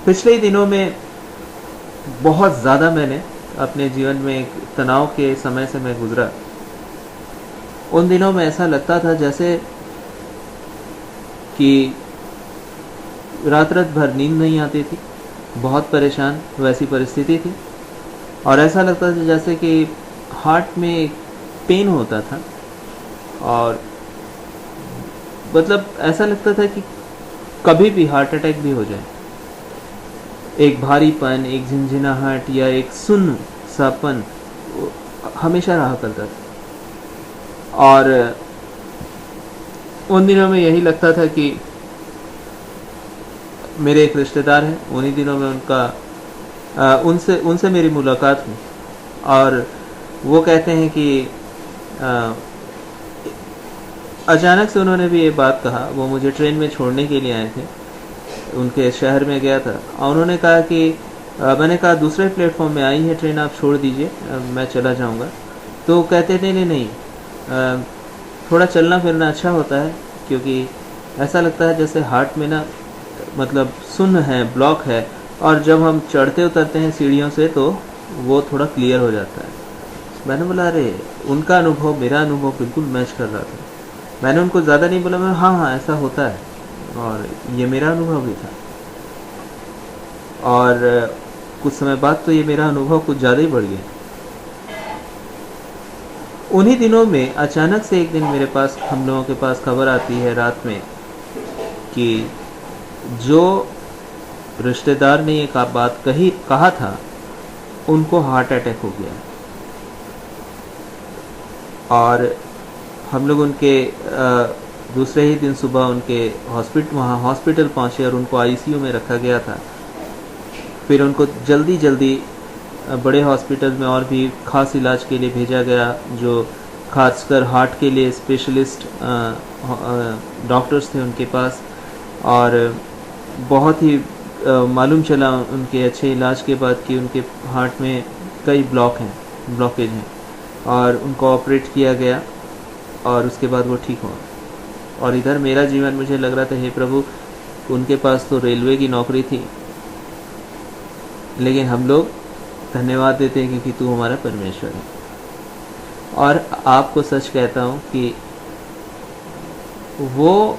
पिछले दिनों में बहुत ज़्यादा मैंने अपने जीवन में एक तनाव के समय से मैं गुजरा। उन दिनों में ऐसा लगता था जैसे कि रात भर नींद नहीं आती थी, बहुत परेशान वैसी परिस्थिति थी। और ऐसा लगता था जैसे कि हार्ट में एक पेन होता था, और मतलब ऐसा लगता था कि कभी भी हार्ट अटैक भी हो जाए। एक भारीपन, एक झिनझिनाहट या एक सुन्न सापन हमेशा रहा करता था। और उन दिनों में यही लगता था कि मेरे एक रिश्तेदार हैं, उन्हीं दिनों में उनसे मेरी मुलाकात हुई और वो कहते हैं कि अचानक से उन्होंने भी ये बात कहा। वो मुझे ट्रेन में छोड़ने के लिए आए थे, उनके शहर में गया था और उन्होंने कहा कि मैंने कहा दूसरे प्लेटफॉर्म में आई है ट्रेन, आप छोड़ दीजिए, मैं चला जाऊंगा। तो कहते थे नहीं, थोड़ा चलना फिरना अच्छा होता है, क्योंकि ऐसा लगता है जैसे हार्ट में ना मतलब सुन्न है, ब्लॉक है, और जब हम चढ़ते उतरते हैं सीढ़ियों से तो वो थोड़ा क्लियर हो जाता है। मैंने बोला अरे, उनका अनुभव मेरा अनुभव बिल्कुल मैच कर रहा था। मैंने उनको ज़्यादा नहीं बोला, मैं हाँ ऐसा होता है, और ये मेरा अनुभव भी था। और कुछ समय बाद तो ये मेरा अनुभव कुछ ज़्यादा ही बढ़ गया। उन्हीं दिनों में अचानक से एक दिन मेरे पास, हम लोगों के पास खबर आती है रात में कि जो रिश्तेदार ने ये बात कहा था, उनको हार्ट अटैक हो गया। और हम लोग उनके दूसरे ही दिन सुबह उनके हॉस्पिटल पहुंचे और उनको आईसीयू में रखा गया था। फिर उनको जल्दी बड़े हॉस्पिटल में और भी खास इलाज के लिए भेजा गया, जो खासकर हार्ट के लिए स्पेशलिस्ट डॉक्टर्स थे उनके पास। और बहुत ही मालूम चला उनके अच्छे इलाज के बाद कि उनके हार्ट में कई ब्लॉकेज हैं, और उनको ऑपरेट किया गया और उसके बाद वो ठीक हुआ। और इधर मेरा जीवन, मुझे लग रहा था हे प्रभु, उनके पास तो रेलवे की नौकरी थी, लेकिन हम लोग धन्यवाद देते हैं क्योंकि तू हमारा परमेश्वर है। और आपको सच कहता हूँ कि वो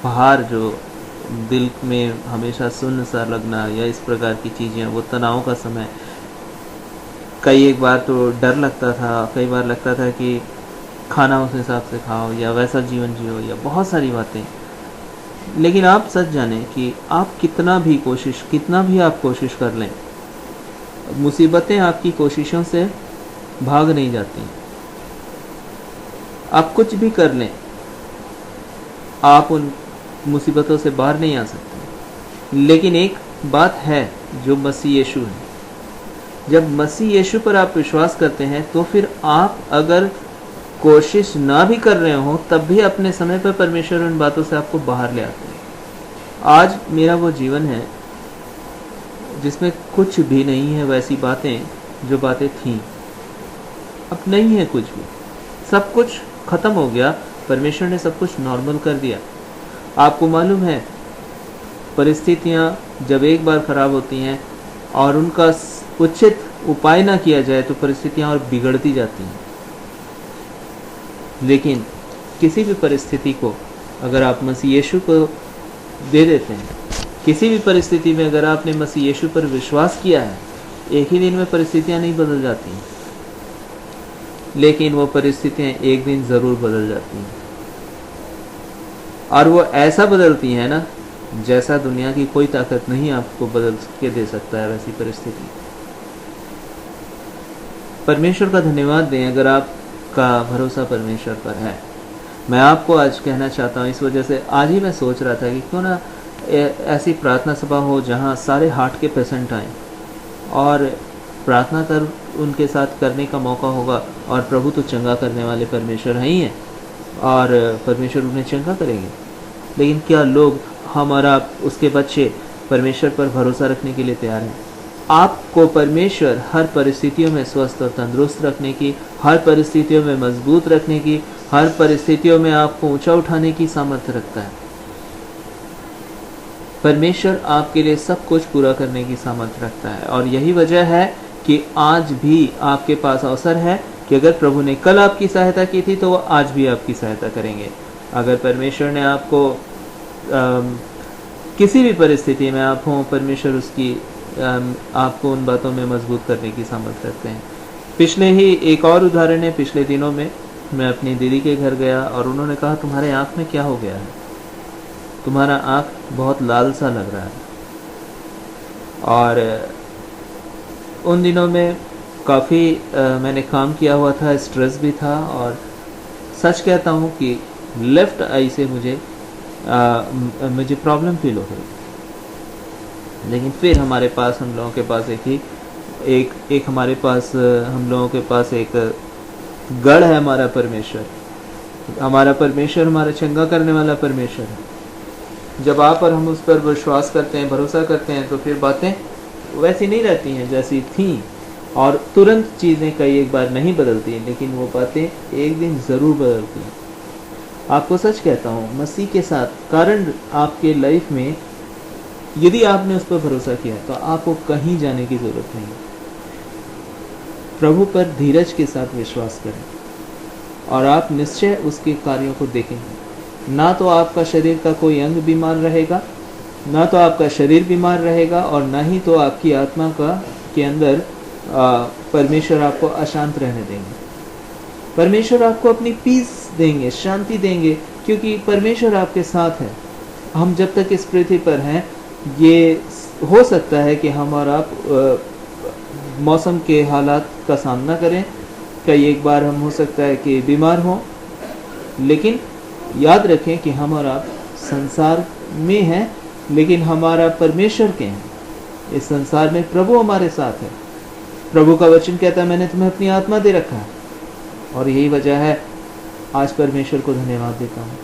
बाहर जो दिल में हमेशा सुन्न सा लगना या इस प्रकार की चीज़ें, वो तनाव का समय, कई एक बार तो डर लगता था, कई बार लगता था कि खाना उस हिसाब से खाओ या वैसा जीवन जियो या बहुत सारी बातें। लेकिन आप सच जाने कि आप कितना भी आप कोशिश कर लें, मुसीबतें आपकी कोशिशों से भाग नहीं जाती। आप कुछ भी कर लें, आप उन मुसीबतों से बाहर नहीं आ सकते। लेकिन एक बात है जो मसीह यीशु है। जब मसीह यीशु पर आप विश्वास करते हैं तो फिर आप अगर कोशिश ना भी कर रहे हो तब भी अपने समय पर परमेश्वर उन बातों से आपको बाहर ले आते हैं। आज मेरा वो जीवन है जिसमें कुछ भी नहीं है वैसी बातें जो बातें थीं। अब नहीं है कुछ भी, सब कुछ खत्म हो गया। परमेश्वर ने सब कुछ नॉर्मल कर दिया। आपको मालूम है, परिस्थितियां जब एक बार खराब होती हैं और उनका उचित उपाय ना किया जाए तो परिस्थितियां और बिगड़ती जाती हैं। लेकिन किसी भी परिस्थिति को अगर आप मसीह यीशु को दे देते हैं, किसी भी परिस्थिति में अगर आपने मसीह यीशु पर विश्वास किया है, एक ही दिन में परिस्थितियां नहीं बदल जाती हैं, लेकिन वो परिस्थितियां एक दिन ज़रूर बदल जाती हैं। और वो ऐसा बदलती हैं ना, जैसा दुनिया की कोई ताकत नहीं आपको बदल के दे सकता है वैसी परिस्थिति। परमेश्वर का धन्यवाद दें अगर आपका भरोसा परमेश्वर पर है। मैं आपको आज कहना चाहता हूँ, इस वजह से आज ही मैं सोच रहा था कि क्यों ना ऐसी प्रार्थना सभा हो जहाँ सारे हार्ट के पेशेंट आएँ और प्रार्थना कर उनके साथ करने का मौका होगा। और प्रभु तो चंगा करने वाले परमेश्वर हैं ही हैं और परमेश्वर उन्हें चंगा करेंगे। लेकिन क्या लोग, हम और आप, उसके बच्चे परमेश्वर पर भरोसा रखने के लिए तैयार हैं? आपको परमेश्वर हर परिस्थितियों में स्वस्थ और तंदुरुस्त रखने की, हर परिस्थितियों में मजबूत रखने की, हर परिस्थितियों में आपको ऊंचा उठाने की सामर्थ्य रखता है। परमेश्वर आपके लिए सब कुछ पूरा करने की सामर्थ्य रखता है। और यही वजह है कि आज भी आपके पास अवसर है कि अगर प्रभु ने कल आपकी सहायता की थी तो वो आज भी आपकी सहायता करेंगे। अगर परमेश्वर ने आपको किसी भी परिस्थिति में आप हों, परमेश्वर आपको उन बातों में मजबूत करने की सामर्थ्य रखते हैं। पिछले ही एक और उदाहरण है, पिछले दिनों में मैं अपनी दीदी के घर गया और उन्होंने कहा तुम्हारे आँख में क्या हो गया है, तुम्हारा आँख बहुत लाल सा लग रहा है। और उन दिनों में काफ़ी मैंने काम किया हुआ था, स्ट्रेस भी था, और सच कहता हूँ कि लेफ़्ट आई से मुझे प्रॉब्लम फील हो गई। लेकिन फिर हमारे पास, हम लोगों के पास एक हमारे पास, हम लोगों के पास एक गढ़ है, हमारा परमेश्वर। हमारा परमेश्वर हमारा चंगा करने वाला परमेश्वर है। जब आप और हम उस पर विश्वास करते हैं, भरोसा करते हैं, तो फिर बातें वैसी नहीं रहती हैं जैसी थीं, और तुरंत चीज़ें कई एक बार नहीं बदलती, लेकिन वो बातें एक दिन ज़रूर बदलती हैं। आपको सच कहता हूँ, मसीह के साथ कारण आपके लाइफ में यदि आपने उस पर भरोसा किया तो आपको कहीं जाने की ज़रूरत नहीं है। प्रभु पर धीरज के साथ विश्वास करें और आप निश्चय उसके कार्यों को देखेंगे। ना तो आपका शरीर का कोई अंग बीमार रहेगा, ना तो आपका शरीर बीमार रहेगा, और ना ही तो आपकी आत्मा के अंदर परमेश्वर आपको अशांत रहने देंगे। परमेश्वर आपको अपनी पीस देंगे, शांति देंगे, क्योंकि परमेश्वर आपके साथ है। हम जब तक इस पृथ्वी पर हैं, ये हो सकता है कि हम और आप मौसम के हालात का सामना करें, कई एक बार हम हो सकता है कि बीमार हों, लेकिन याद रखें कि हम और आप संसार में हैं, लेकिन हमारा परमेश्वर के हैं। इस संसार में प्रभु हमारे साथ है। प्रभु का वचन कहता है, मैंने तुम्हें अपनी आत्मा दे रखा है। और यही वजह है आज परमेश्वर को धन्यवाद देता हूँ।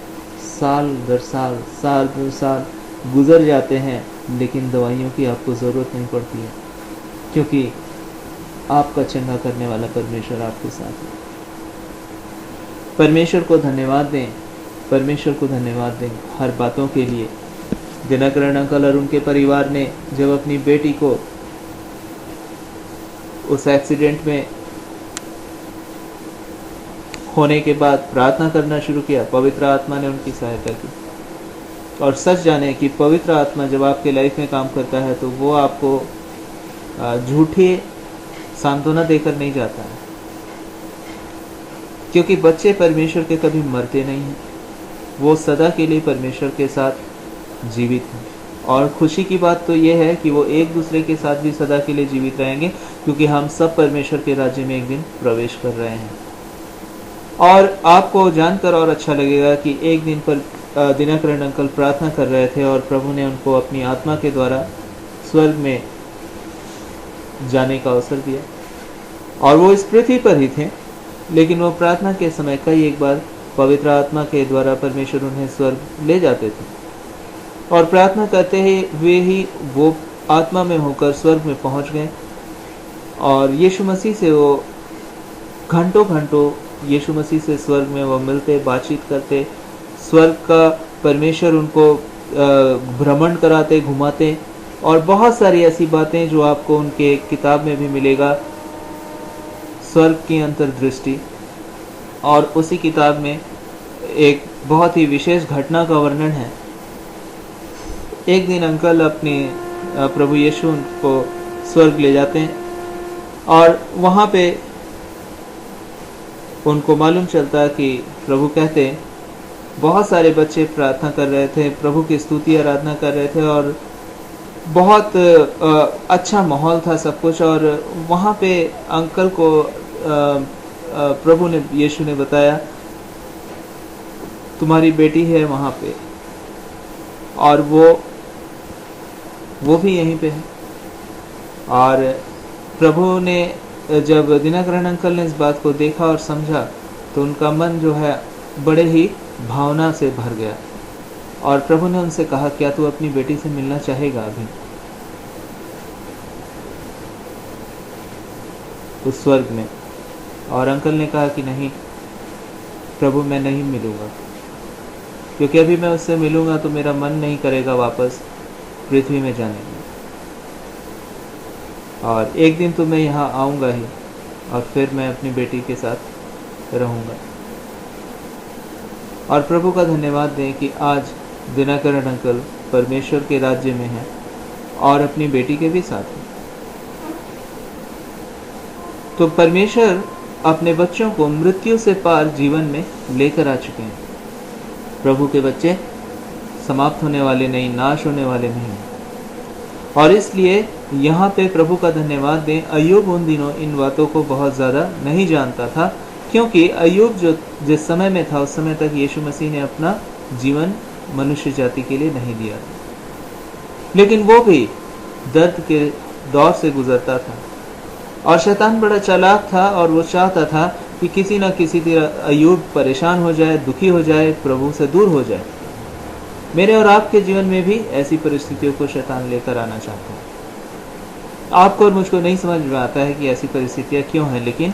साल दर साल, साल दर साल गुजर जाते हैं, लेकिन दवाइयों की आपको ज़रूरत नहीं पड़ती है, क्योंकि आपका चंगा करने वाला परमेश्वर आपके साथ है। परमेश्वर को धन्यवाद दें, परमेश्वर को धन्यवाद दें हर बातों के लिए। दिनकरण अंकल और उनके परिवार ने जब अपनी बेटी को उस एक्सीडेंट में होने के बाद प्रार्थना करना शुरू किया, पवित्र आत्मा ने उनकी सहायता की। और सच जाने कि पवित्र आत्मा जब आपके लाइफ में काम करता है तो वो आपको झूठे सांत्वना देकर नहीं जाता है, क्योंकि बच्चे परमेश्वर के कभी मरते नहीं हैं, वो सदा के लिए परमेश्वर के साथ जीवित हैं। और खुशी की बात तो ये है कि वो एक दूसरे के साथ भी सदा के लिए जीवित रहेंगे, क्योंकि हम सब परमेश्वर के राज्य में एक दिन प्रवेश कर रहे हैं। और आपको जानकर और अच्छा लगेगा कि एक दिन पर दिनकरण अंकल प्रार्थना कर रहे थे और प्रभु ने उनको अपनी आत्मा के द्वारा स्वर्ग में जाने का अवसर दिया। और वो इस पृथ्वी पर ही थे, लेकिन वो प्रार्थना के समय कई एक बार पवित्र आत्मा के द्वारा परमेश्वर उन्हें स्वर्ग ले जाते थे, और प्रार्थना करते हुए ही वो आत्मा में होकर स्वर्ग में पहुंच गए। और यीशु मसीह से वो घंटों घंटों यीशु मसीह से स्वर्ग में वो मिलते, बातचीत करते। स्वर्ग का परमेश्वर उनको भ्रमण कराते, घुमाते, और बहुत सारी ऐसी बातें जो आपको उनके किताब में भी मिलेगा, स्वर्ग की अंतर्दृष्टि। और उसी किताब में एक बहुत ही विशेष घटना का वर्णन है। एक दिन अंकल अपने प्रभु यीशु को स्वर्ग ले जाते हैं, और वहाँ पे उनको मालूम चलता कि प्रभु कहते हैं, बहुत सारे बच्चे प्रार्थना कर रहे थे, प्रभु की स्तुति आराधना कर रहे थे, और बहुत अच्छा माहौल था सब कुछ। और वहाँ पे अंकल को प्रभु ने, यीशु ने बताया, तुम्हारी बेटी है वहाँ पे, और वो भी यहीं पे है। और प्रभु ने जब दिनकरण अंकल ने इस बात को देखा और समझा, तो उनका मन जो है बड़े ही भावना से भर गया। और प्रभु ने उनसे कहा, क्या तू अपनी बेटी से मिलना चाहेगा अभी उस स्वर्ग में? और अंकल ने कहा कि नहीं प्रभु, मैं नहीं मिलूंगा, क्योंकि अभी मैं उससे मिलूंगा तो मेरा मन नहीं करेगा वापस पृथ्वी में जाने के। और एक दिन तो मैं यहाँ आऊँगा ही, और फिर मैं अपनी बेटी के साथ रहूँगा। और प्रभु का धन्यवाद दें कि आज दिनकरण अंकल परमेश्वर के राज्य में हैं और अपनी बेटी के भी साथ हैं। तो परमेश्वर अपने बच्चों को मृत्यु से पार जीवन में लेकर आ चुके हैं। प्रभु के बच्चे समाप्त होने वाले नहीं, नाश होने वाले नहीं। और इसलिए यहाँ पे प्रभु का धन्यवाद दें। अय्यूब उन दिनों इन बातों को बहुत ज़्यादा नहीं जानता था, क्योंकि अय्यूब जो जिस समय में था उस समय तक यीशु मसीह ने अपना जीवन मनुष्य जाति के लिए नहीं दिया, लेकिन वो भी दर्द के दौर से गुजरता था। और शैतान बड़ा चालाक था और वो चाहता था कि किसी न किसी तरह अय्यूब परेशान हो जाए, दुखी हो जाए, प्रभु से दूर हो जाए। मेरे और आपके जीवन में भी ऐसी परिस्थितियों को शैतान लेकर आना चाहता है। आपको और मुझको नहीं समझ में आता है कि ऐसी परिस्थितियां क्यों हैं, लेकिन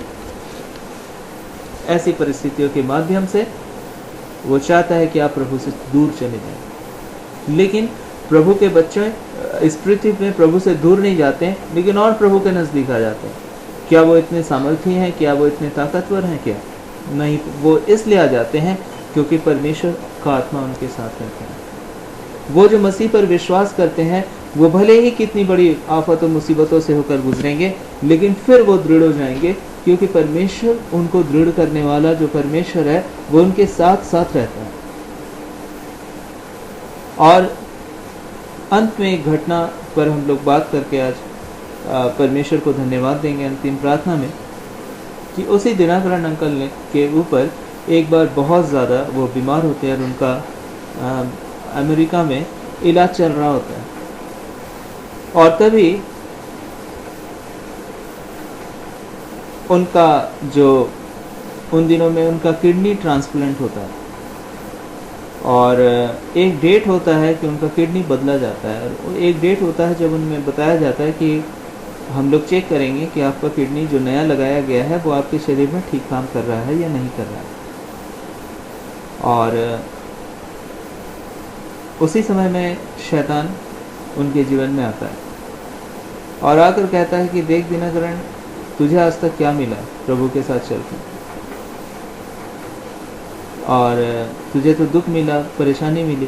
ऐसी परिस्थितियों के माध्यम से वो चाहता है कि आप प्रभु से दूर चले जाएं। लेकिन प्रभु के बच्चे इस पृथ्वी में प्रभु से दूर नहीं जाते, लेकिन और प्रभु के नजदीक आ जाते हैं। क्या वो इतने सामर्थ्य हैं? क्या वो इतने ताकतवर हैं? क्या नहीं, वो इसलिए आ जाते हैं क्योंकि परमेश्वर का आत्मा उनके साथ रहता है। वो जो मसीह पर विश्वास करते हैं, वो भले ही कितनी बड़ी आफत और मुसीबतों से होकर गुजरेंगे, लेकिन फिर वो दृढ़ हो जाएंगे, क्योंकि परमेश्वर उनको दृढ़ करने वाला जो परमेश्वर है वो उनके साथ साथ रहता है। और अंत में एक घटना पर हम लोग बात करके आज परमेश्वर को धन्यवाद देंगे अंतिम प्रार्थना में, कि उसी दिनाकरण अंकल ने के ऊपर एक बार बहुत ज़्यादा वो बीमार होते हैं और उनका अमेरिका में इलाज चल रहा होता है। और तभी उनका जो उन दिनों में उनका किडनी ट्रांसप्लांट होता है और एक डेट होता है कि उनका किडनी बदला जाता है, और एक डेट होता है जब उनमें बताया जाता है कि हम लोग चेक करेंगे कि आपका किडनी जो नया लगाया गया है वो आपके शरीर में ठीक काम कर रहा है या नहीं कर रहा है। और उसी समय में शैतान उनके जीवन में आता है और आकर कहता है कि देख दिनकरण, तुझे आज तक क्या मिला प्रभु के साथ चलकर, और तुझे तो दुख मिला, परेशानी मिली,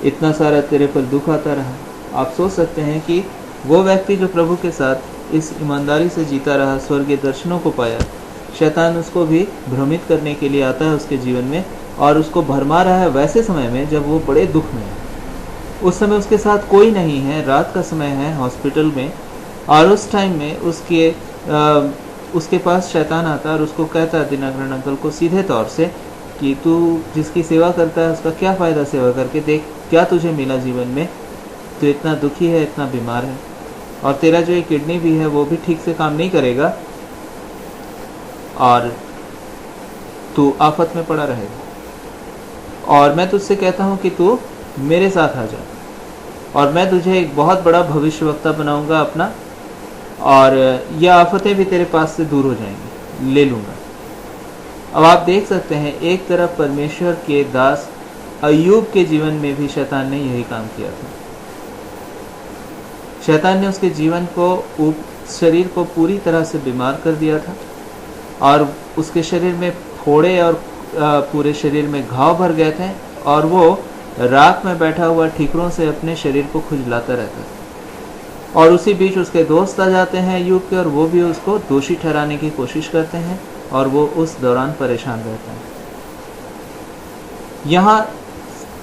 इतना सारा तेरे पर दुख आता रहा। आप सोच सकते हैं कि वो व्यक्ति जो प्रभु के साथ इस ईमानदारी से जीता रहा, स्वर्गीय दर्शनों को पाया, शैतान उसको भी भ्रमित करने के लिए आता है उसके जीवन में और उसको भरमा रहा है वैसे समय में जब वो बड़े दुख में है। उस समय उसके साथ कोई नहीं है, रात का समय है हॉस्पिटल में, और उस टाइम में उसके पास शैतान आता है और उसको कहता है दिनकरण अंकल को सीधे तौर से कि तू जिसकी सेवा करता है उसका क्या फ़ायदा सेवा करके, देख क्या तुझे मिला जीवन में, तू इतना दुखी है, इतना बीमार है, और तेरा जो ये किडनी भी है वो भी ठीक से काम नहीं करेगा और तू आफत में पड़ा रहेगा। और मैं तुझसे कहता हूँ कि तू मेरे साथ आ जा और मैं तुझे एक बहुत बड़ा भविष्यवक्ता बनाऊंगा अपना, और ये आफतें भी तेरे पास से दूर हो जाएंगी, ले लूँगा। अब आप देख सकते हैं एक तरफ परमेश्वर के दास अय्यूब के जीवन में भी शैतान ने यही काम किया था। शैतान ने उसके जीवन को, शरीर को पूरी तरह से बीमार कर दिया था और उसके शरीर में फोड़े और पूरे शरीर में घाव भर गए थे, और वो रात में बैठा हुआ ठीकरों से अपने शरीर को खुजलाता रहता था। और उसी बीच उसके दोस्त आ जाते हैं अय्यूब के, और वो भी उसको दोषी ठहराने की कोशिश करते हैं और वो उस दौरान परेशान रहता है। यहाँ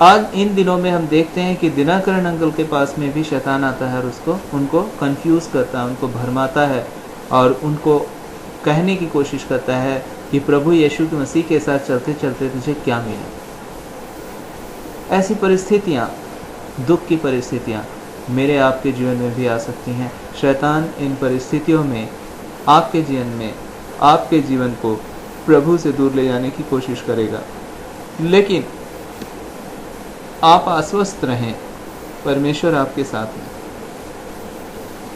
आज इन दिनों में हम देखते हैं कि दिनकरण अंकल के पास में भी शैतान आता है और उनको कंफ्यूज करता है, उनको भरमाता है और उनको कहने की कोशिश करता है कि प्रभु यीशु के मसीह के साथ चलते चलते तुझे क्या मिला। ऐसी परिस्थितियाँ, दुख की परिस्थितियाँ मेरे आपके जीवन में भी आ सकती हैं। शैतान इन परिस्थितियों में आपके जीवन को प्रभु से दूर ले जाने की कोशिश करेगा, लेकिन आप आश्वस्त रहें, परमेश्वर आपके साथ है।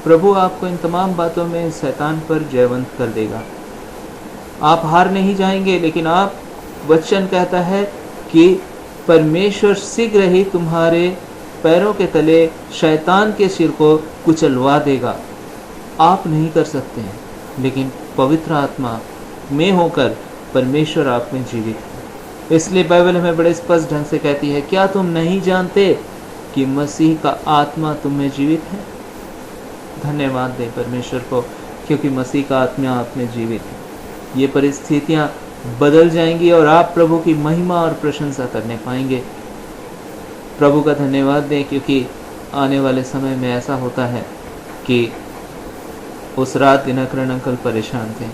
प्रभु आपको इन तमाम बातों में शैतान पर जयवंत कर देगा। आप हार नहीं जाएंगे, लेकिन आप वचन कहता है कि परमेश्वर शीघ्र ही तुम्हारे पैरों के तले शैतान के सिर को कुचलवा देगा। आप नहीं कर सकते हैं, लेकिन पवित्र आत्मा में होकर परमेश्वर आप में जीवित है। इसलिए बाइबल हमें बड़े स्पष्ट ढंग से कहती है, क्या तुम नहीं जानते कि मसीह का आत्मा तुम में जीवित है? धन्यवाद दें परमेश्वर को, क्योंकि मसीह का आत्मा आप में जीवित है। ये परिस्थितियां बदल जाएंगी और आप प्रभु की महिमा और प्रशंसा करने पाएंगे। प्रभु का धन्यवाद दें, क्योंकि आने वाले समय में ऐसा होता है कि उस रात दिनकरण अंकल परेशान थे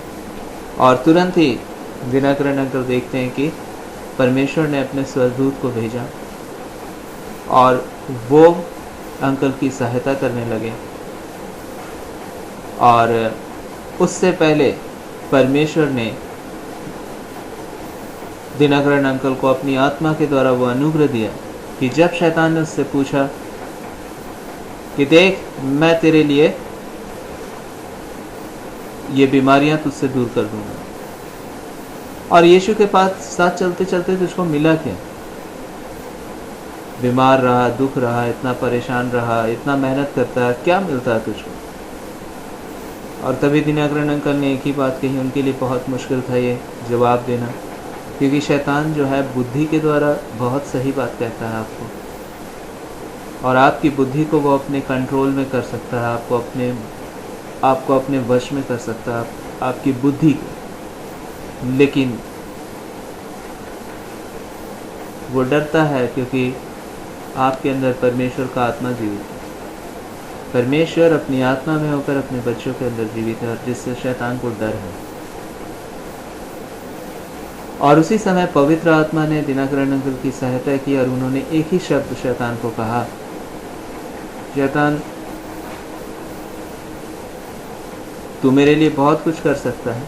और तुरंत ही दिनकरण अंकल देखते हैं कि परमेश्वर ने अपने स्वर्गदूत को भेजा और वो अंकल की सहायता करने लगे। और उससे पहले परमेश्वर ने दिनकरण अंकल को अपनी आत्मा के द्वारा वो अनुग्रह दिया कि जब शैतान ने उससे पूछा कि देख मैं तेरे लिए ये बीमारियां तुझसे दूर कर दूंगा, और यीशु के पास साथ चलते चलते तुझको मिला क्या? बीमार रहा, दुख रहा, इतना परेशान रहा, इतना मेहनत करता है, क्या मिलता है तुझको? और तभी दिनकरण अंकल ने एक ही बात कही। उनके लिए बहुत मुश्किल था ये जवाब देना, क्योंकि शैतान जो है बुद्धि के द्वारा बहुत सही बात कहता है आपको, और आपकी बुद्धि को वो अपने कंट्रोल में कर सकता है, आपको अपने वश में कर सकता है, आपकी बुद्धि को। लेकिन वो डरता है क्योंकि आपके अंदर परमेश्वर का आत्मा जीवित है। परमेश्वर अपनी आत्मा में होकर अपने बच्चों के अंदर जीवित है, और जिससे शैतान को डर है। और उसी समय पवित्र आत्मा ने दिनकरण अंकल की सहायता की और उन्होंने एक ही शब्द शैतान को कहा, शैतान तू मेरे लिए बहुत कुछ कर सकता है,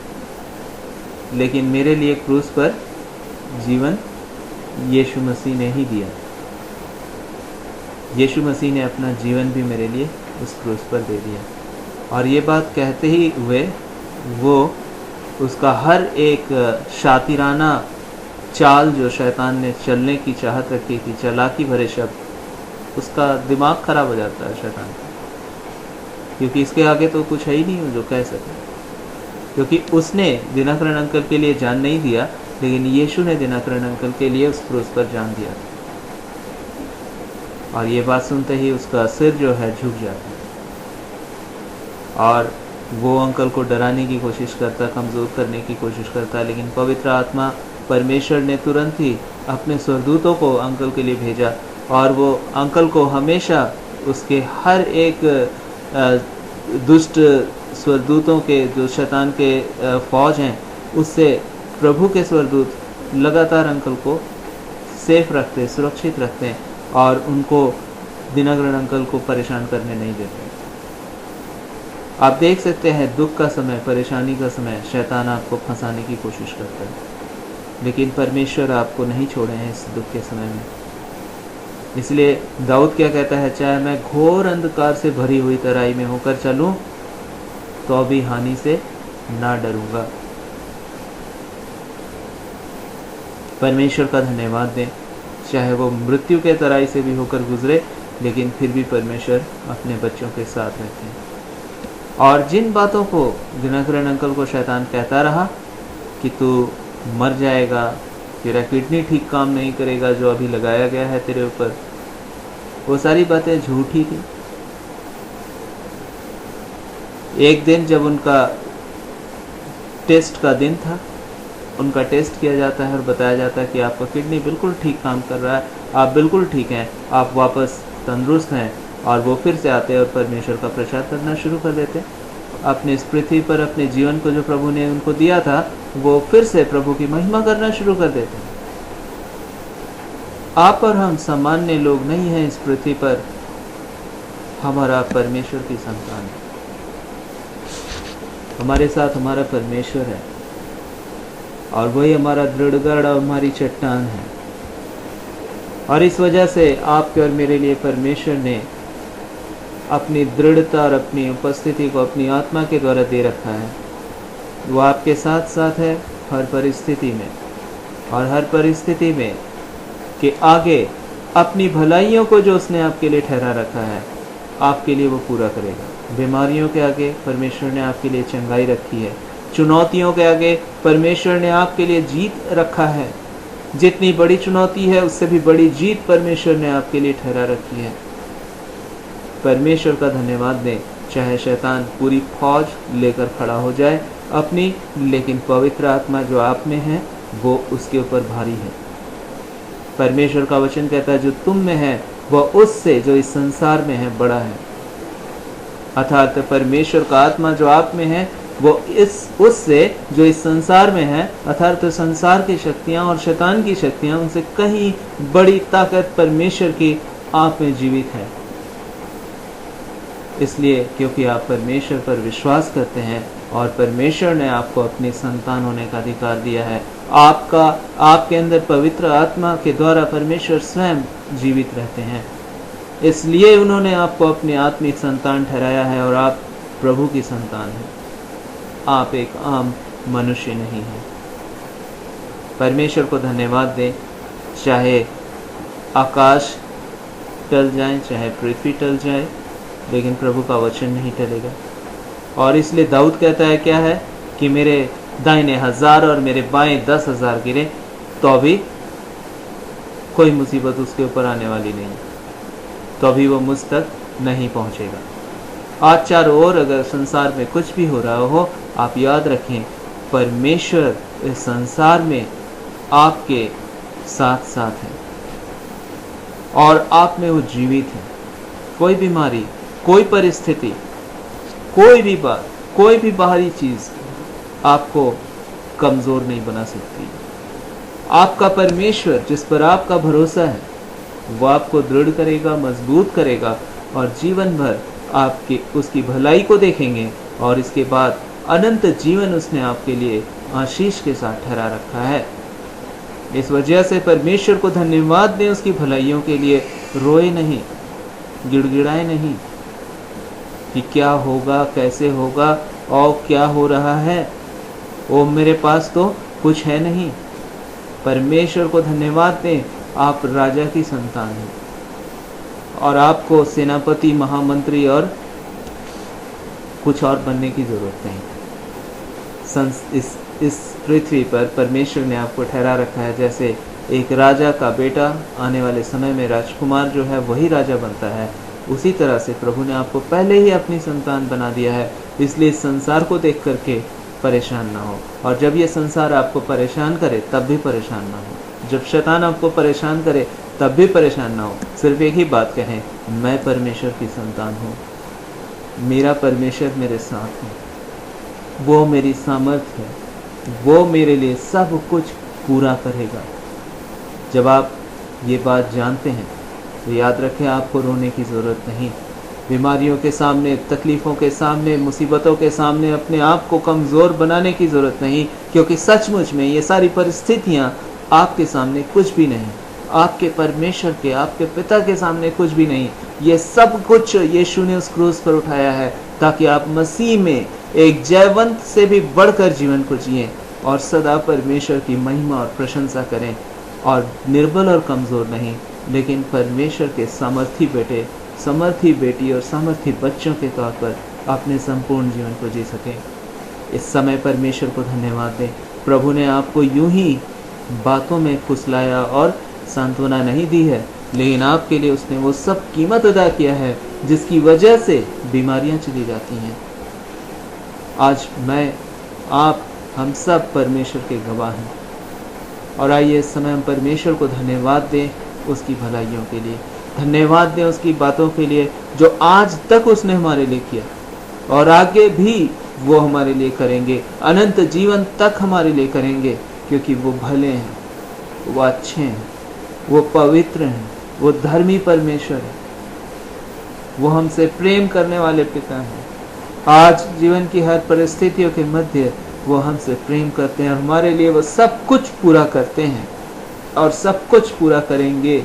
लेकिन मेरे लिए क्रूस पर जीवन यीशु मसीह ने ही दिया। यीशु मसीह ने अपना जीवन भी मेरे लिए उस क्रूस पर दे दिया। और ये बात कहते ही हुए वो उसका हर एक शातिराना चाल जो शैतान ने चलने की चाहत रखी थी, चालाकी भरे शब्द, उसका दिमाग खराब हो जाता है शैतान का, क्योंकि इसके आगे तो कुछ है ही नहीं जो कह सके। क्योंकि उसने दिनकरण अंकल के लिए जान नहीं दिया, लेकिन यीशु ने दिनकरण अंकल के लिए उस क्रूस पर जान दिया। और ये बात सुनते ही उसका सिर जो है झुक जाता है, और वो अंकल को डराने की कोशिश करता, कमज़ोर करने की कोशिश करता। लेकिन पवित्र आत्मा परमेश्वर ने तुरंत ही अपने स्वर्गदूतों को अंकल के लिए भेजा, और वो अंकल को हमेशा उसके हर एक दुष्ट स्वर्गदूतों के, जो शैतान के फौज हैं, उससे प्रभु के स्वर्गदूत लगातार अंकल को सेफ रखते, सुरक्षित रखते हैं, और उनको दिनकरण अंकल को परेशान करने नहीं देते। आप देख सकते हैं दुख का समय, परेशानी का समय, शैतान आपको फंसाने की कोशिश करता है, लेकिन परमेश्वर आपको नहीं छोड़े हैं इस दुख के समय में। इसलिए दाऊद क्या कहता है, चाहे मैं घोर अंधकार से भरी हुई तराई में होकर चलूं तो भी हानि से ना डरूंगा। परमेश्वर का धन्यवाद दें, चाहे वो मृत्यु के तराई से भी होकर गुजरे, लेकिन फिर भी परमेश्वर अपने बच्चों के साथ रहते हैं। और जिन बातों को दिनकरण अंकल को शैतान कहता रहा कि तू मर जाएगा, तेरा किडनी ठीक काम नहीं करेगा जो अभी लगाया गया है तेरे ऊपर, वो सारी बातें झूठी थी। एक दिन जब उनका टेस्ट का दिन था, उनका टेस्ट किया जाता है और बताया जाता है कि आपका किडनी बिल्कुल ठीक काम कर रहा है, आप बिल्कुल ठीक हैं, आप वापस तंदुरुस्त हैं। और वो फिर से आते और परमेश्वर का प्रचार करना शुरू कर देते। अपने इस पृथ्वी पर अपने जीवन को जो प्रभु ने उनको दिया था, वो फिर से प्रभु की महिमा करना शुरू कर देते। आप और हम सामान्य लोग नहीं हैं इस पृथ्वी पर, हमारा परमेश्वर की संतान है। हमारे साथ हमारा परमेश्वर है, और वही हमारा दृढ़गढ़ और हमारी चट्टान है। और इस वजह से आपके और मेरे लिए परमेश्वर ने अपनी दृढ़ता और अपनी उपस्थिति को अपनी आत्मा के द्वारा दे रखा है। वो आपके साथ साथ है हर परिस्थिति में, और हर परिस्थिति में के आगे अपनी भलाइयों को जो उसने आपके लिए ठहरा रखा है, आपके लिए वो पूरा करेगा। बीमारियों के आगे परमेश्वर ने आपके लिए चंगाई रखी है। चुनौतियों के आगे परमेश्वर ने आपके लिए जीत रखा है। जितनी बड़ी चुनौती है उससे भी बड़ी जीत परमेश्वर ने आपके लिए ठहरा रखी है। परमेश्वर का धन्यवाद दें, चाहे शैतान पूरी फौज लेकर खड़ा हो जाए अपनी, लेकिन पवित्र आत्मा जो आप में है वो उसके ऊपर भारी है। परमेश्वर का वचन कहता है जो तुम में है वह उससे जो इस संसार में है बड़ा है। अर्थात परमेश्वर का आत्मा जो आप में है वो उससे जो इस संसार में है, अर्थात संसार की शक्तियां और शैतान की शक्तियां उनसे कहीं बड़ी ताकत परमेश्वर की आप में जीवित है। इसलिए क्योंकि आप परमेश्वर पर विश्वास करते हैं और परमेश्वर ने आपको अपनी संतान होने का अधिकार दिया है। आपके अंदर पवित्र आत्मा के द्वारा परमेश्वर स्वयं जीवित रहते हैं, इसलिए उन्होंने आपको अपनी आत्मिक संतान ठहराया है और आप प्रभु की संतान हैं। आप एक आम मनुष्य नहीं हैं। परमेश्वर को धन्यवाद दें। चाहे आकाश टल जाए, चाहे पृथ्वी टल जाए, लेकिन प्रभु का वचन नहीं टलेगा। और इसलिए दाऊद कहता है क्या है कि मेरे दाहिने 1000 और मेरे बाएं 10,000 गिरे तो भी कोई मुसीबत उसके ऊपर आने वाली नहीं, तो भी वो मुझ तक नहीं पहुंचेगा। आज चारों ओर अगर संसार में कुछ भी हो रहा हो, आप याद रखें परमेश्वर इस संसार में आपके साथ साथ है और आप में वो जीवित है। कोई बीमारी, कोई परिस्थिति, कोई भी बात, कोई भी बाहरी चीज आपको कमजोर नहीं बना सकती। आपका परमेश्वर जिस पर आपका भरोसा है वो आपको दृढ़ करेगा, मजबूत करेगा और जीवन भर आपकी उसकी भलाई को देखेंगे और इसके बाद अनंत जीवन उसने आपके लिए आशीष के साथ ठहरा रखा है। इस वजह से परमेश्वर को धन्यवाद दें उसकी भलाइयों के लिए। रोए नहीं, गिड़गिड़ाए नहीं कि क्या होगा, कैसे होगा और क्या हो रहा है, वो मेरे पास तो कुछ है नहीं। परमेश्वर को धन्यवाद दें, आप राजा की संतान हैं और आपको सेनापति, महामंत्री और कुछ और बनने की जरूरत नहीं। इस पृथ्वी पर परमेश्वर ने आपको ठहरा रखा है। जैसे एक राजा का बेटा आने वाले समय में राजकुमार जो है वही राजा बनता है, उसी तरह से प्रभु ने आपको पहले ही अपनी संतान बना दिया है। इसलिए इस संसार को देख करके परेशान ना हो, और जब ये संसार आपको परेशान करे तब भी परेशान ना हो। जब शैतान आपको परेशान करे तब भी परेशान ना हो। सिर्फ एक ही बात कहें, मैं परमेश्वर की संतान हूँ, मेरा परमेश्वर मेरे साथ है, वो मेरी सामर्थ्य है, वो मेरे लिए सब कुछ पूरा करेगा। जब आप ये बात जानते हैं तो याद रखें आपको रोने की ज़रूरत नहीं। बीमारियों के सामने, तकलीफ़ों के सामने, मुसीबतों के सामने अपने आप को कमज़ोर बनाने की ज़रूरत नहीं, क्योंकि सचमुच में ये सारी परिस्थितियाँ आपके सामने कुछ भी नहीं। आपके परमेश्वर के, आपके पिता के सामने कुछ भी नहीं। ये सब कुछ यीशु ने उस क्रूस पर उठाया है ताकि आप मसीह में एक जयवंत से भी बढ़कर जीवन को जिएं और सदा परमेश्वर की महिमा और प्रशंसा करें, और निर्बल और कमज़ोर नहीं, लेकिन परमेश्वर के सामर्थी बेटे, समर्थी बेटी और सामर्थी बच्चों के तौर पर अपने संपूर्ण जीवन को जी सकें। इस समय परमेश्वर को धन्यवाद दें। प्रभु ने आपको यूं ही बातों में फुसलाया और सांत्वना नहीं दी है, लेकिन आपके लिए उसने वो सब कीमत अदा किया है जिसकी वजह से बीमारियां चली जाती हैं। आज मैं, आप, हम सब परमेश्वर के गवाह हैं, और आइए इस समय हम परमेश्वर को धन्यवाद दें उसकी भलाइयों के लिए, धन्यवाद दें उसकी बातों के लिए जो आज तक उसने हमारे लिए किया और आगे भी वो हमारे लिए करेंगे, अनंत जीवन तक हमारे लिए करेंगे, क्योंकि वो भले हैं, वो अच्छे हैं, वो पवित्र हैं, वो धर्मी परमेश्वर है, वो हमसे प्रेम करने वाले पिता हैं। आज जीवन की हर परिस्थितियों के मध्य वो हमसे प्रेम करते हैं और हमारे लिए वो सब कुछ पूरा करते हैं और सब कुछ पूरा करेंगे।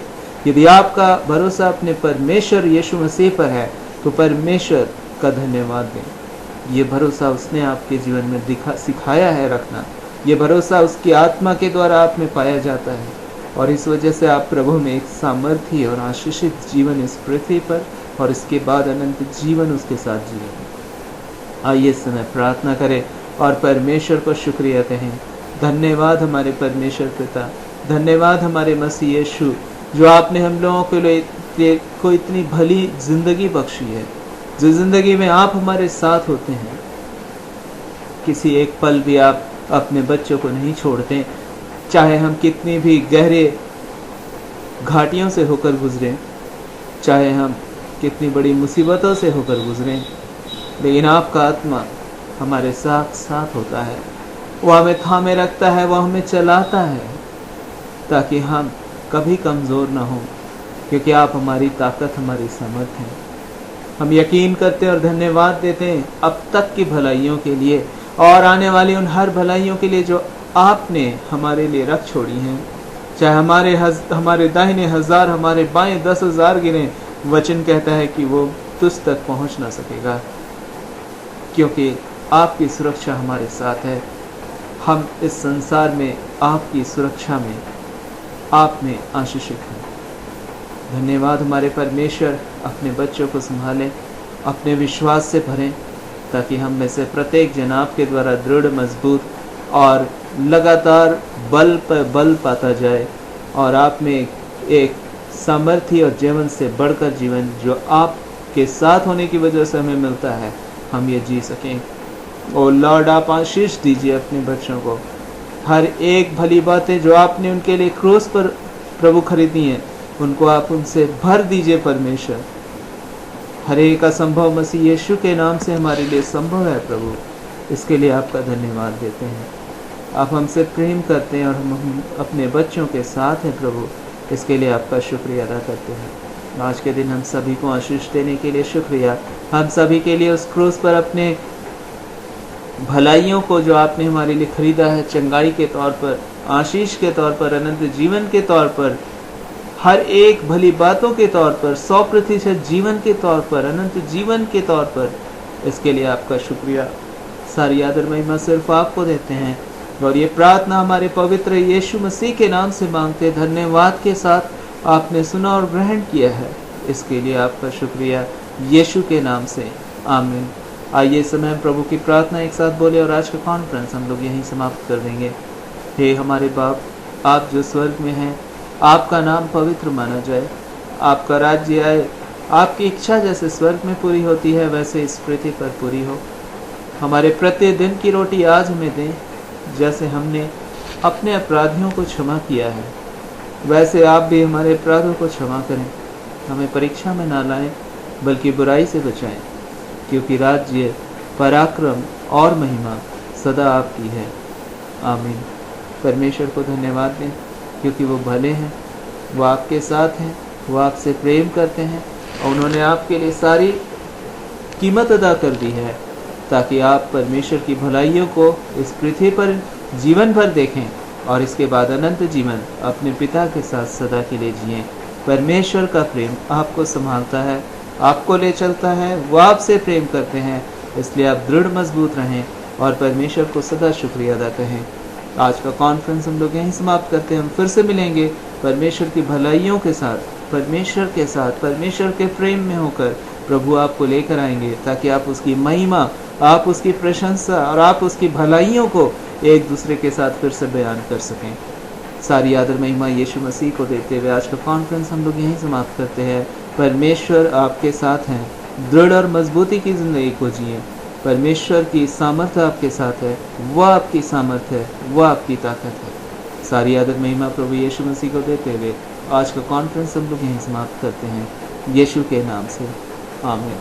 यदि आपका भरोसा अपने परमेश्वर यीशु मसीह पर है तो परमेश्वर का धन्यवाद दें। ये भरोसा उसने आपके जीवन में सिखाया है रखना। ये भरोसा उसकी आत्मा के द्वारा आप में पाया जाता है, और इस वजह से आप प्रभु में एक सामर्थी और आशीषित जीवन इस पृथ्वी पर और इसके बाद अनंत जीवन उसके साथ जिएंगे। आइए इस समय प्रार्थना करें और परमेश्वर को शुक्रिया कहें। धन्यवाद हमारे परमेश्वर पिता, धन्यवाद हमारे मसीह यीशु, जो आपने हम लोगों के लिए को इतनी भली जिंदगी बख्शी है, जो जिंदगी में आप हमारे साथ होते हैं। किसी एक पल भी आप अपने बच्चों को नहीं छोड़ते, चाहे हम कितनी भी गहरे घाटियों से होकर गुजरें, चाहे हम कितनी बड़ी मुसीबतों से होकर गुजरें, लेकिन आपका आत्मा हमारे साथ साथ होता है। वो हमें थामे रखता है, वो हमें चलाता है, ताकि हम कभी कमज़ोर ना हों, क्योंकि आप हमारी ताकत, हमारी समर्थ हैं। हम यकीन करते और धन्यवाद देते हैं अब तक की भलाइयों के लिए और आने वाली उन हर भलाइयों के लिए जो आपने हमारे लिए रख छोड़ी हैं। चाहे हमारे दाहिने 1000, हमारे बाएं 10,000 गिरे, वचन कहता है कि वो तुझ तक पहुंच ना सकेगा, क्योंकि आपकी सुरक्षा हमारे साथ है। हम इस संसार में आपकी सुरक्षा में आप में आशीषित हैं। धन्यवाद हमारे परमेश्वर, अपने बच्चों को संभालें, अपने विश्वास से भरें, ताकि हम में से प्रत्येक जन आपके द्वारा दृढ़, मजबूत और लगातार बल पर बल पाता जाए, और आप में एक सामर्थ्य और जीवन से बढ़कर जीवन जो आपके साथ होने की वजह से हमें मिलता है, हम ये जी सकें। ओ लॉर्ड, आप आशीष दीजिए अपने बच्चों को। हर एक भली बातें जो आपने उनके लिए क्रूस पर प्रभु खरीदी हैं, उनको आप उनसे भर दीजिए परमेश्वर। हर एक असंभव मसीह यीशु के नाम से हमारे लिए संभव है प्रभु। इसके लिए आपका धन्यवाद देते हैं। आप हमसे प्रेम करते हैं और हम अपने बच्चों के साथ हैं प्रभु। इसके लिए आपका शुक्रिया अदा करते हैं। आज के दिन हम सभी को आशीष देने के लिए शुक्रिया। हम सभी के लिए उस क्रूस पर अपने भलाइयों को जो आपने हमारे लिए खरीदा है, चंगाई के तौर पर, आशीष के तौर पर, अनंत जीवन के तौर पर, हर एक भली बातों के तौर पर, 100% जीवन के तौर पर, अनंत जीवन के तौर पर, इसके लिए आपका शुक्रिया। सारी आदर महिमा सिर्फ आपको देते हैं और ये प्रार्थना हमारे पवित्र यीशु मसीह के नाम से मांगते, धन्यवाद के साथ आपने सुना और ग्रहण किया है। इसके लिए आपका शुक्रिया यीशु के नाम से, आमीन। आइए समय हम प्रभु की प्रार्थना एक साथ बोले और आज का कॉन्फ्रेंस हम लोग यहीं समाप्त कर देंगे। हे हमारे बाप, आप जो स्वर्ग में हैं, आपका नाम पवित्र माना जाए, आपका राज्य आए, आपकी इच्छा जैसे स्वर्ग में पूरी होती है वैसे इस पृथ्वी पर पूरी हो। हमारे प्रतिदिन की रोटी आज हमें दें, जैसे हमने अपने अपराधियों को क्षमा किया है वैसे आप भी हमारे अपराधों को क्षमा करें। हमें परीक्षा में ना लाएं, बल्कि बुराई से बचाएं, क्योंकि राज्य, पराक्रम और महिमा सदा आपकी है, आमीन। परमेश्वर को धन्यवाद दें, क्योंकि वो भले हैं, वो आपके साथ हैं, वो आपसे प्रेम करते हैं और उन्होंने आपके लिए सारी कीमत अदा कर दी है, ताकि आप परमेश्वर की भलाइयों को इस पृथ्वी पर जीवन भर देखें और इसके बाद अनंत जीवन अपने पिता के साथ सदा के लिए जिएं। परमेश्वर का प्रेम आपको संभालता है, आपको ले चलता है, वो आपसे प्रेम करते हैं, इसलिए आप दृढ़ मजबूत रहें और परमेश्वर को सदा शुक्रिया अदा करें। आज का कॉन्फ्रेंस हम लोग यहीं समाप्त करते हैं। हम फिर से मिलेंगे परमेश्वर की भलाइयों के साथ, परमेश्वर के साथ, परमेश्वर के प्रेम में होकर प्रभु आपको लेकर आएंगे, ताकि आप उसकी महिमा, आप उसकी प्रशंसा और आप उसकी भलाइयों को एक दूसरे के साथ फिर से बयान कर सकें। सारी आदर महिमा यीशु मसीह को देते हुए आज का कॉन्फ्रेंस हम लोग यहीं समाप्त करते हैं। परमेश्वर आपके साथ हैं, दृढ़ और मजबूती की ज़िंदगी को जिए। परमेश्वर की सामर्थ्य आपके साथ है, वह आपकी सामर्थ्य है, वह आपकी ताकत है। सारी आदर महिमा प्रभु यीशु मसीह को देते हुए आज का कॉन्फ्रेंस हम लोग यहीं समाप्त करते हैं, यीशु के नाम से, आमीन।